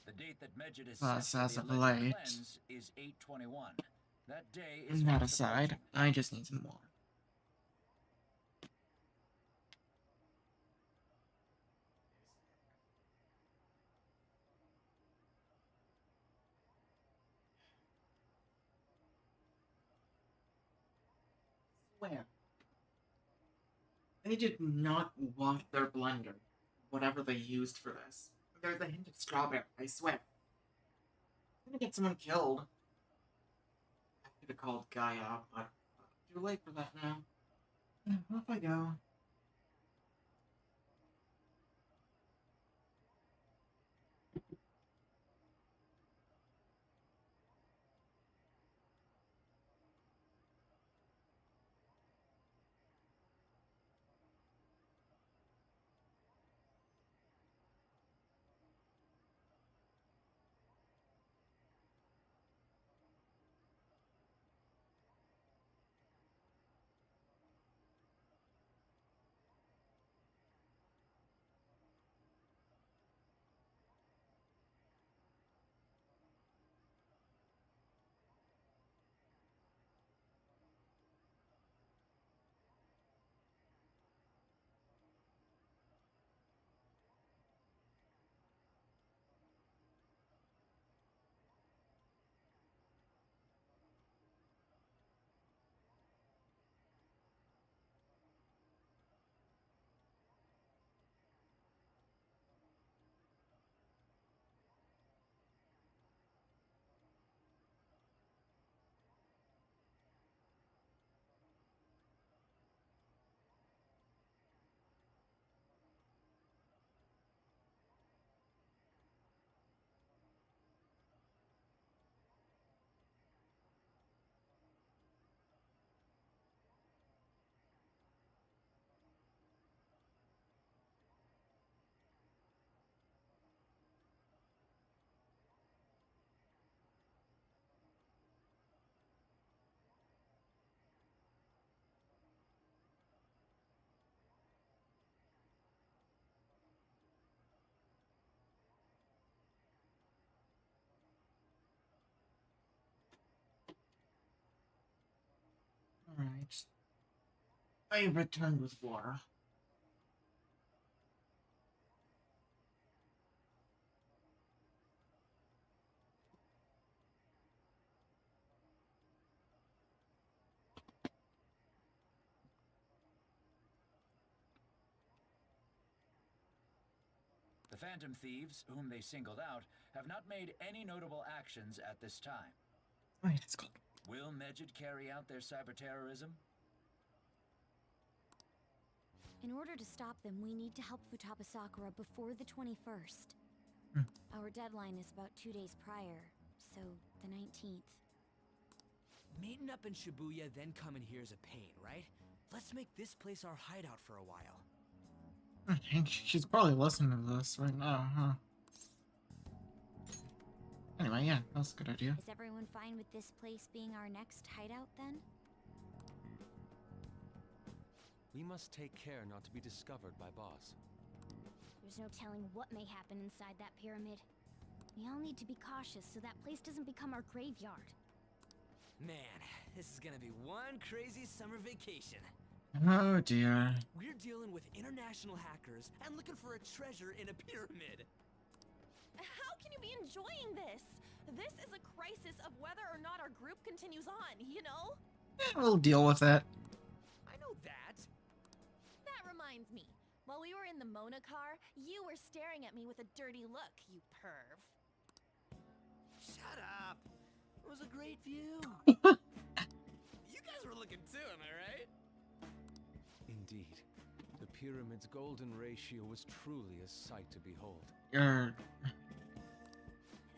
The date that Medjed is Plus, set as for of the electric late. cleanse is 8/21. That day is That fast aside, approaching. I just need some water. Where? They did not wash their blender, whatever they used for this. There's a hint of strawberry, I swear. I'm gonna get someone killed. I could have called Guy up, but too late for that now. Off I go. Alright. I returned with water. The Phantom Thieves, whom they singled out, have not made any notable actions at this time. Wait, it's called. Will Medjed carry out their cyber-terrorism? In order to stop them, we need to help Futaba Sakura before the 21st. Our deadline is about 2 days prior, so the 19th. Meeting up in Shibuya, then coming here is a pain, right? Let's make this place our hideout for a while. I think she's probably listening to this right now, huh? Anyway, yeah, that's a good idea. Is everyone fine with this place being our next hideout then? We must take care not to be discovered by Boss. There's no telling what may happen inside that pyramid. We all need to be cautious so that place doesn't become our graveyard. Man, this is gonna be one crazy summer vacation. Oh dear. We're dealing with international hackers and looking for a treasure in a pyramid. How can you be enjoying this? This is a crisis of whether or not our group continues on, you know? We'll deal with it. I know that. That reminds me. While we were in the Mona car, you were staring at me with a dirty look, you perv. Shut up. It was a great view. You guys were looking too, am I right? Indeed. The pyramid's golden ratio was truly a sight to behold. It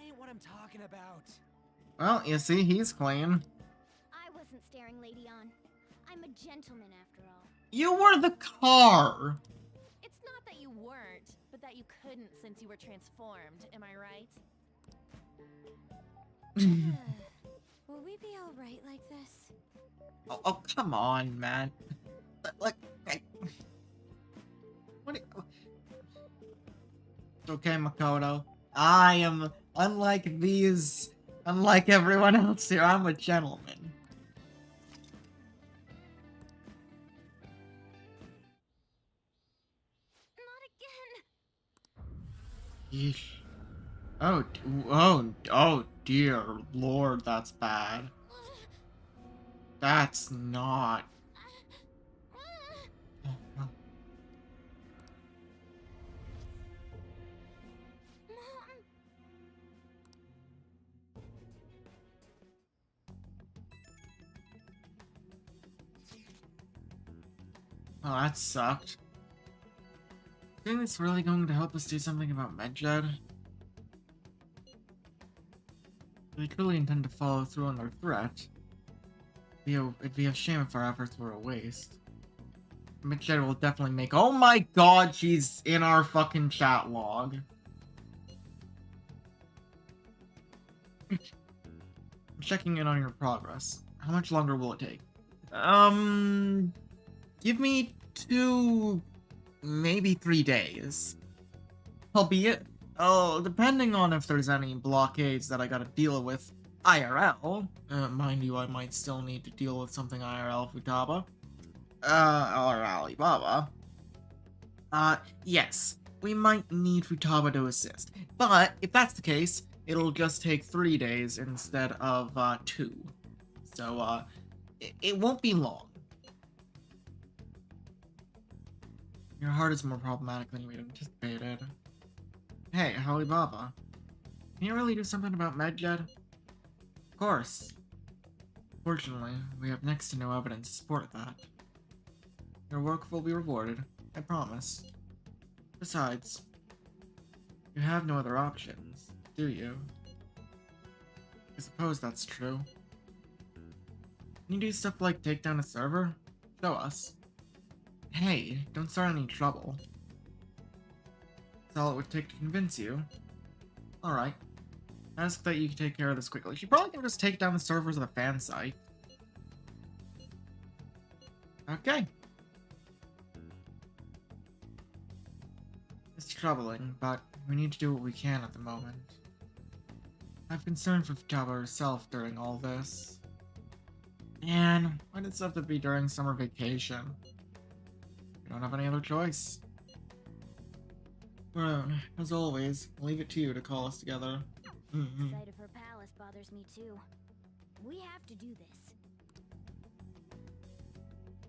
ain't what I'm talking about. Well, you see, he's clean. I wasn't staring Lady on. I'm a gentleman after all. You were the car! It's not that you weren't, but that you couldn't since you were transformed, am I right? Will we be alright like this? Oh, come on, man. Like, what do you... It's okay, Makoto. I am, unlike everyone else here, I'm a gentleman. Not again! Yeesh. Oh dear lord, that's bad. That's not... Oh, that sucked. Think it's really going to help us do something about Medjed? If they truly intend to follow through on their threat, it'd be a shame if our efforts were a waste. Medjed will definitely make— oh my god, she's in our fucking chat log. I'm checking in on your progress. How much longer will it take? Give me 2, maybe 3 days. Albeit, depending on if there's any blockades that I gotta deal with IRL. Mind you, I might still need to deal with something IRL Futaba. Or Alibaba. Yes, we might need Futaba to assist. But, if that's the case, it'll just take 3 days instead of, 2. So, it won't be long. Your heart is more problematic than we'd anticipated. Hey, Alibaba. Can you really do something about Medjed? Of course. Fortunately, we have next to no evidence to support that. Your work will be rewarded, I promise. Besides, you have no other options, do you? I suppose that's true. Can you do stuff like take down a server? Show us. Hey, don't start any trouble. That's all it would take to convince you. Alright. Ask that you take care of this quickly. She probably can just take down the servers of the fan site. Okay. It's troubling, but we need to do what we can at the moment. I've concerned for Futaba herself during all this. Man, why did this have to be during summer vacation? We don't have any other choice. Well, as always, I'll leave it to you to call us together. The sight of her palace bothers me too. We have to do this.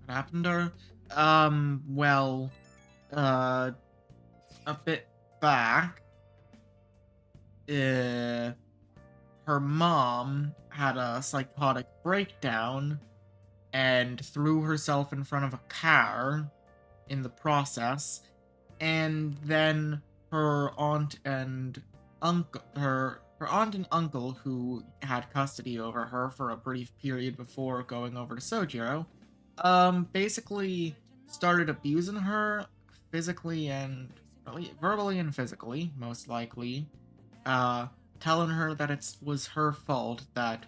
What happened to her? Well, a bit back, her mom had a psychotic breakdown and threw herself in front of a car in the process, and then her aunt and uncle, her aunt and uncle, who had custody over her for a brief period before going over to Sojiro, basically started abusing her physically and verbally and physically, most likely, telling her that it was her fault that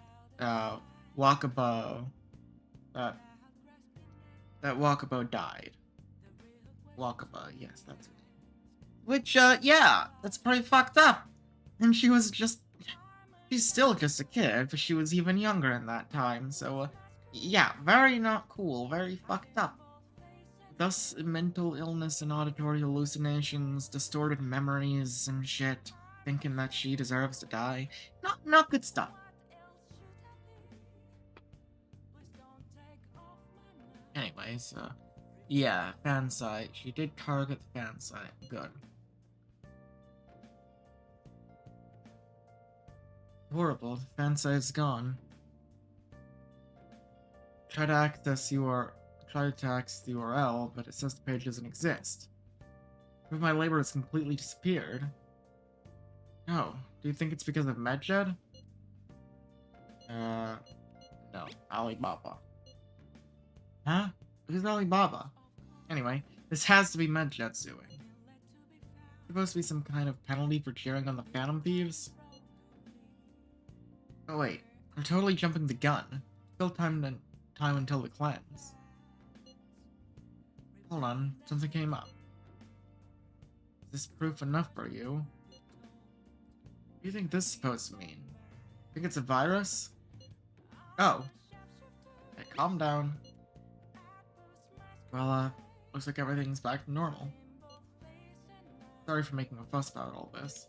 Wakaba that Wakaba died. Wakaba, yes, that's it. Which, yeah, that's pretty fucked up. And she's still just a kid, but she was even younger in that time, so, yeah, very not cool, very fucked up. Thus, mental illness and auditory hallucinations, distorted memories and shit, thinking that she deserves to die. Not good stuff. Anyways, yeah, fan site. She did target the fan site. Good. Horrible. The fan site's gone. Try to access the URL, but it says the page doesn't exist. Proof my labor has completely disappeared. Oh, do you think it's because of MedJed? No. Alibaba. Huh? Who's Alibaba? Anyway, this has to be MedJet's doing. Supposed to be some kind of penalty for cheering on the Phantom Thieves? Oh wait, I'm totally jumping the gun. Still time until the cleanse. Hold on, something came up. Is this proof enough for you? What do you think this is supposed to mean? Think it's a virus? Oh. Okay, calm down. Well, looks like everything's back to normal. Sorry for making a fuss about all this.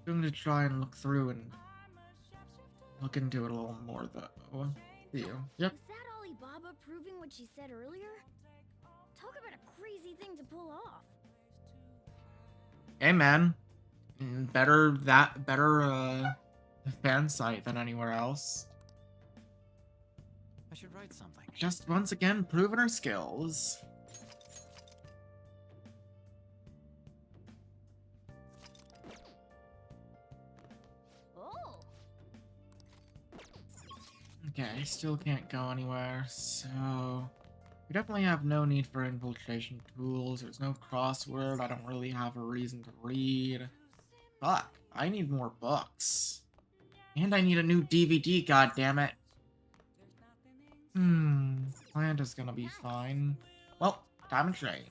I'm going to try and look through and look into it a little more, though. See you. Yep. Was that Alibaba proving what she said earlier? Talk about a crazy thing to pull off. Hey, man. Better fan site than anywhere else. I should write something. Just once again, proving her skills. Oh. Okay, I still can't go anywhere, so... We definitely have no need for infiltration tools. There's no crossword. I don't really have a reason to read. Fuck, I need more books. And I need a new DVD, goddammit. Plant is gonna be fine. Well, time to train.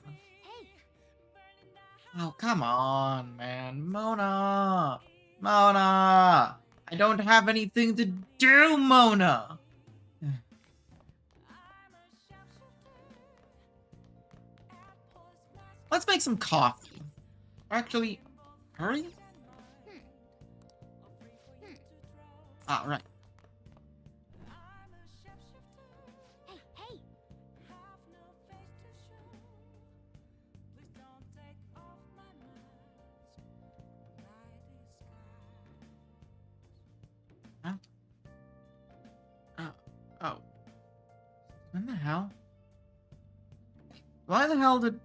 Oh, come on, man. Mona! Mona! I don't have anything to do, Mona! Let's make some coffee. Actually, hurry? Ah, right. Hey! Huh? Oh. When the hell? Why the hell did...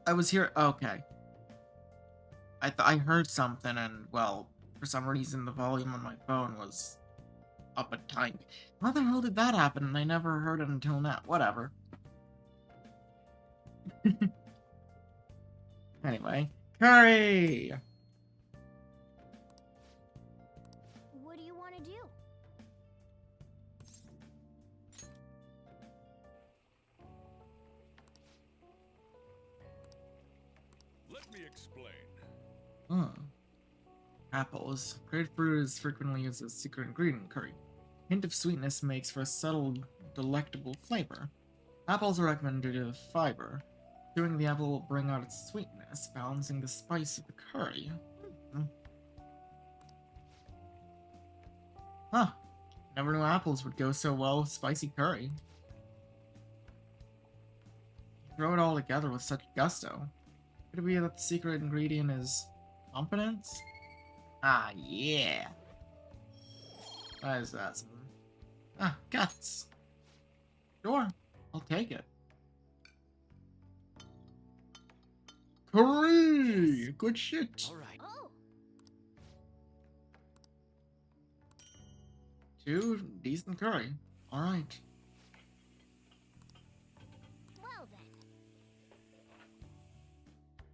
I was here... Okay. I heard something and, well, for some reason the volume on my phone was up a tiny. How the hell did that happen and I never heard it until now? Whatever. Anyway. Curry! What do you want to do? Let me explain. Apples. Grapefruit is frequently used as a secret ingredient in curry. Hint of sweetness makes for a subtle, delectable flavor. Apples are recommended due to the fiber. Chewing the apple will bring out its sweetness, balancing the spice of the curry. Huh. Never knew apples would go so well with spicy curry. Throw it all together with such gusto. Could it be that the secret ingredient is competence? Ah, yeah. What is that? Guts. Sure, I'll take it. Curry! Good shit. All right. Oh. 2 decent curry. Alright. Well then.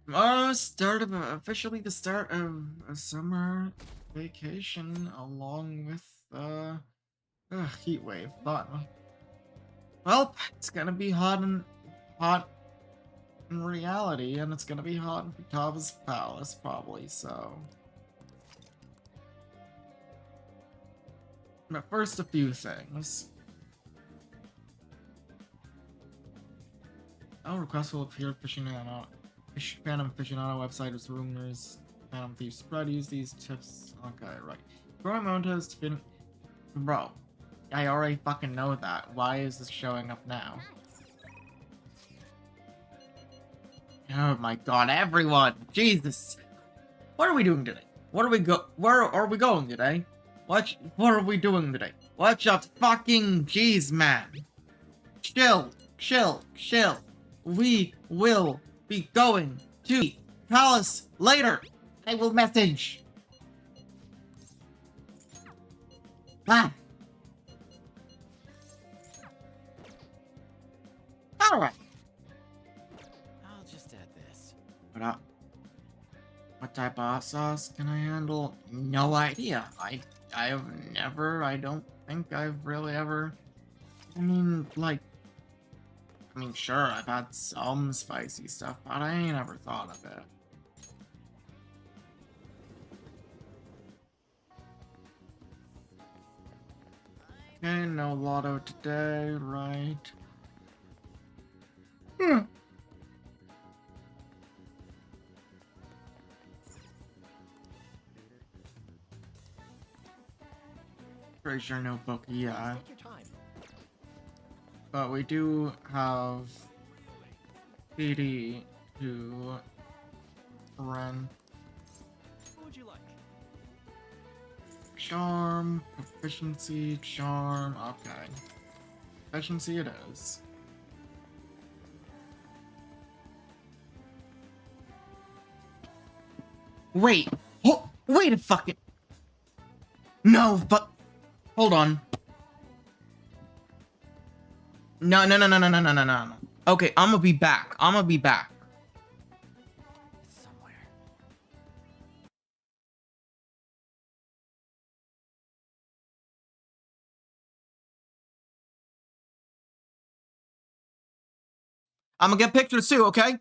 Officially the start of a summer vacation along with heat wave. Fun. Well, it's gonna be hot in reality, and it's gonna be hot in Futaba's palace probably. So, but first, a few things. Our request will appear Phantom Aficionado website with rumors. Phantom Thief spread. Use these tips. Okay, right. Promote is fin. Bro, I already fucking know that. Why is this showing up now? Oh my god, everyone! Jesus! What are we doing today? Where are we going today? What are we doing today? Watch up fucking jeez, man! Chill. We will be going to the palace later. I will message. Ah. Alright. I'll just add this. What type of hot sauce can I handle? No idea. I don't think I've really ever... sure, I've had some spicy stuff, but I ain't ever thought of it. Okay, no lotto today, right? Pretty sure no book yet. Take your time. But we do have PD to run. What would you like? Charm, proficiency, charm. Okay. Proficiency it is. Wait. Wait a fucking... No, but... Hold on. No. Okay, I'm gonna be back. Somewhere. I'm gonna get pictures too, okay?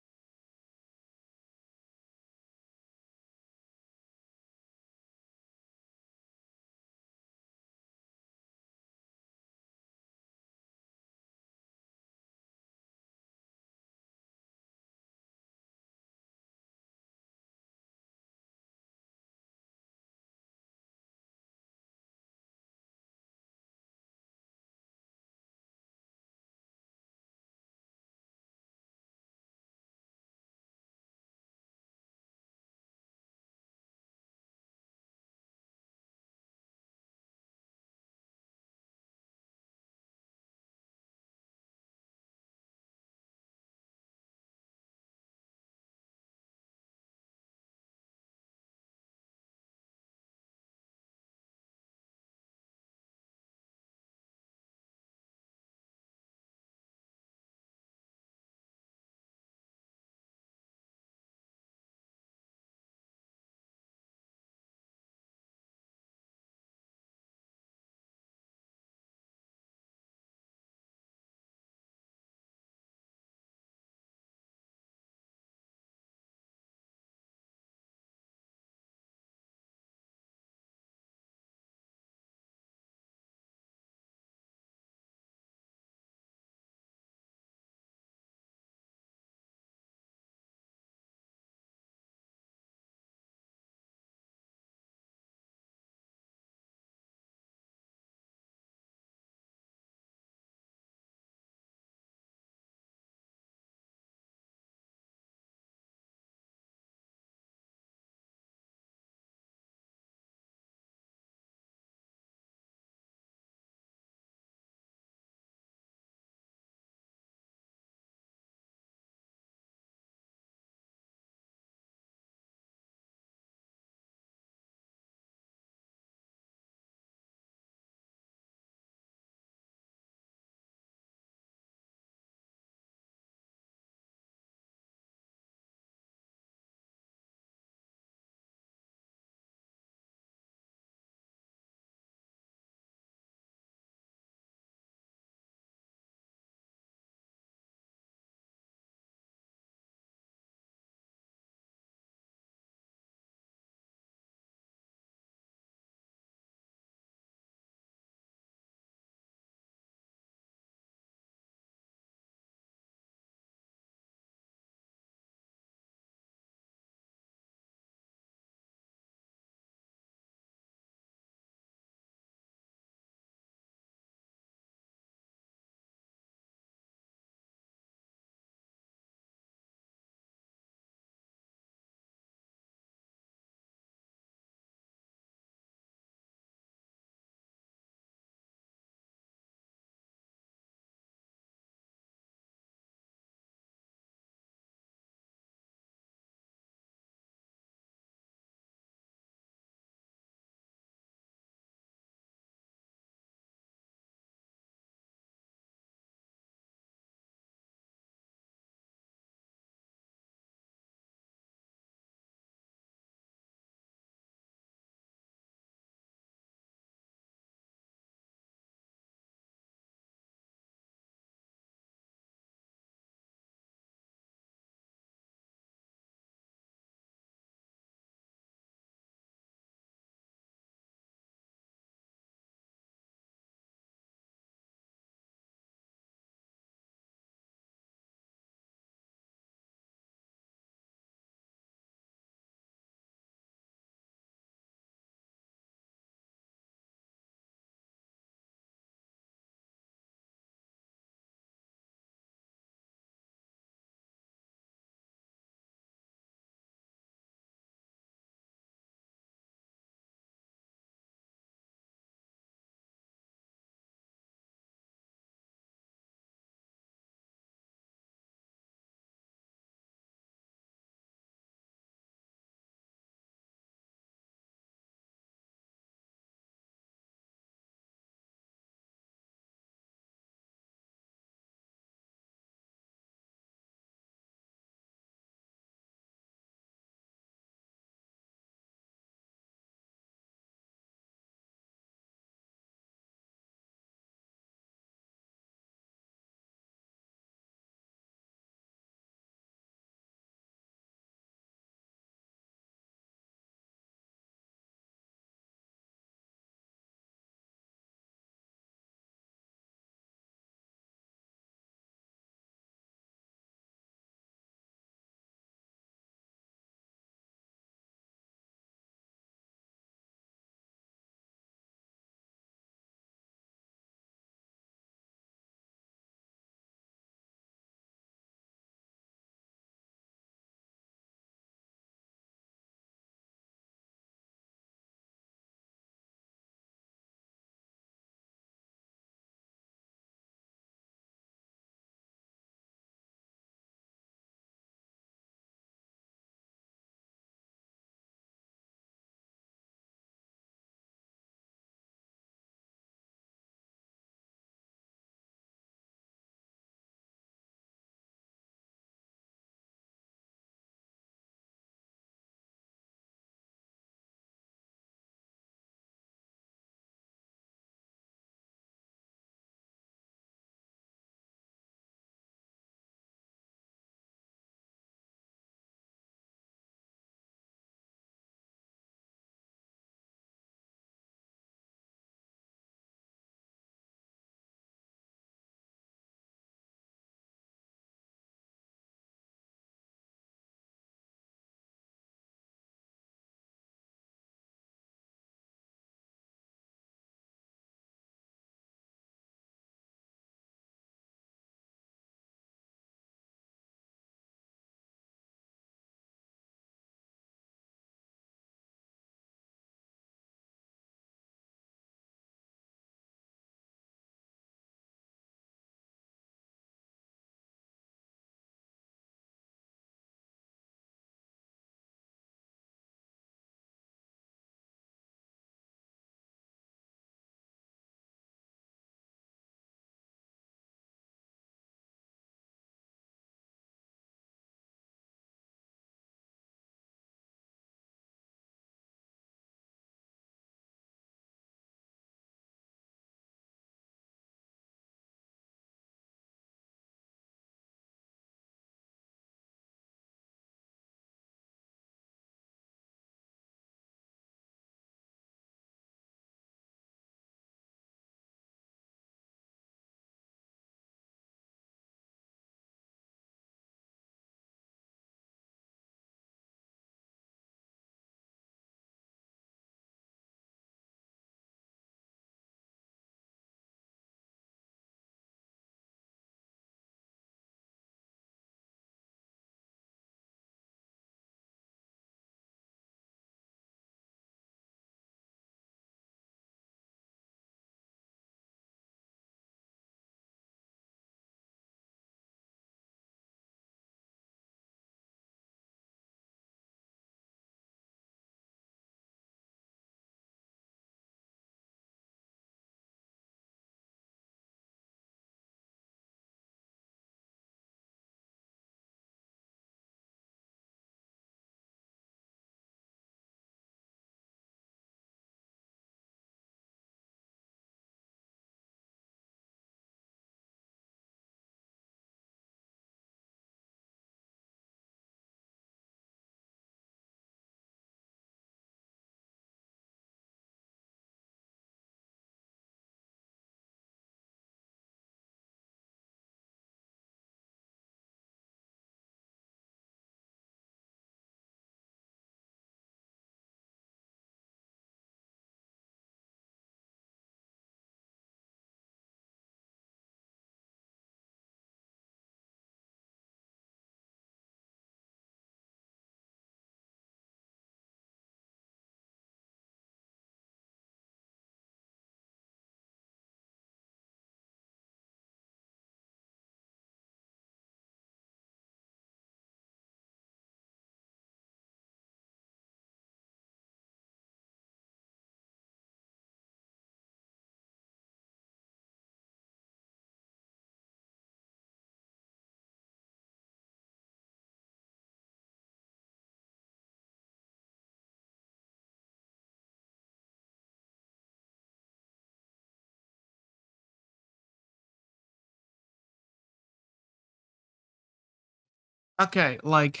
Okay, like,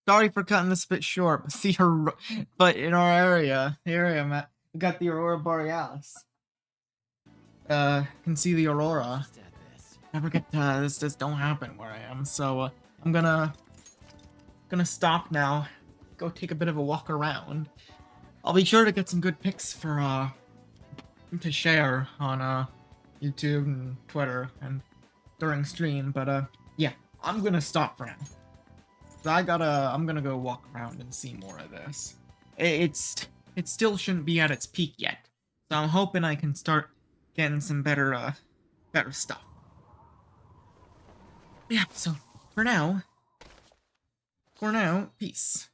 sorry for cutting this a bit short, but in our area, we got the Aurora Borealis. Can see the Aurora. Never get, this just don't happen where I am, so, I'm gonna stop now, go take a bit of a walk around. I'll be sure to get some good pics for, to share on, YouTube and Twitter and during stream, but, yeah, I'm gonna stop for now. I'm gonna go walk around and see more of this. It still shouldn't be at its peak yet, so I'm hoping I can start getting some better stuff. Yeah, so for now, peace.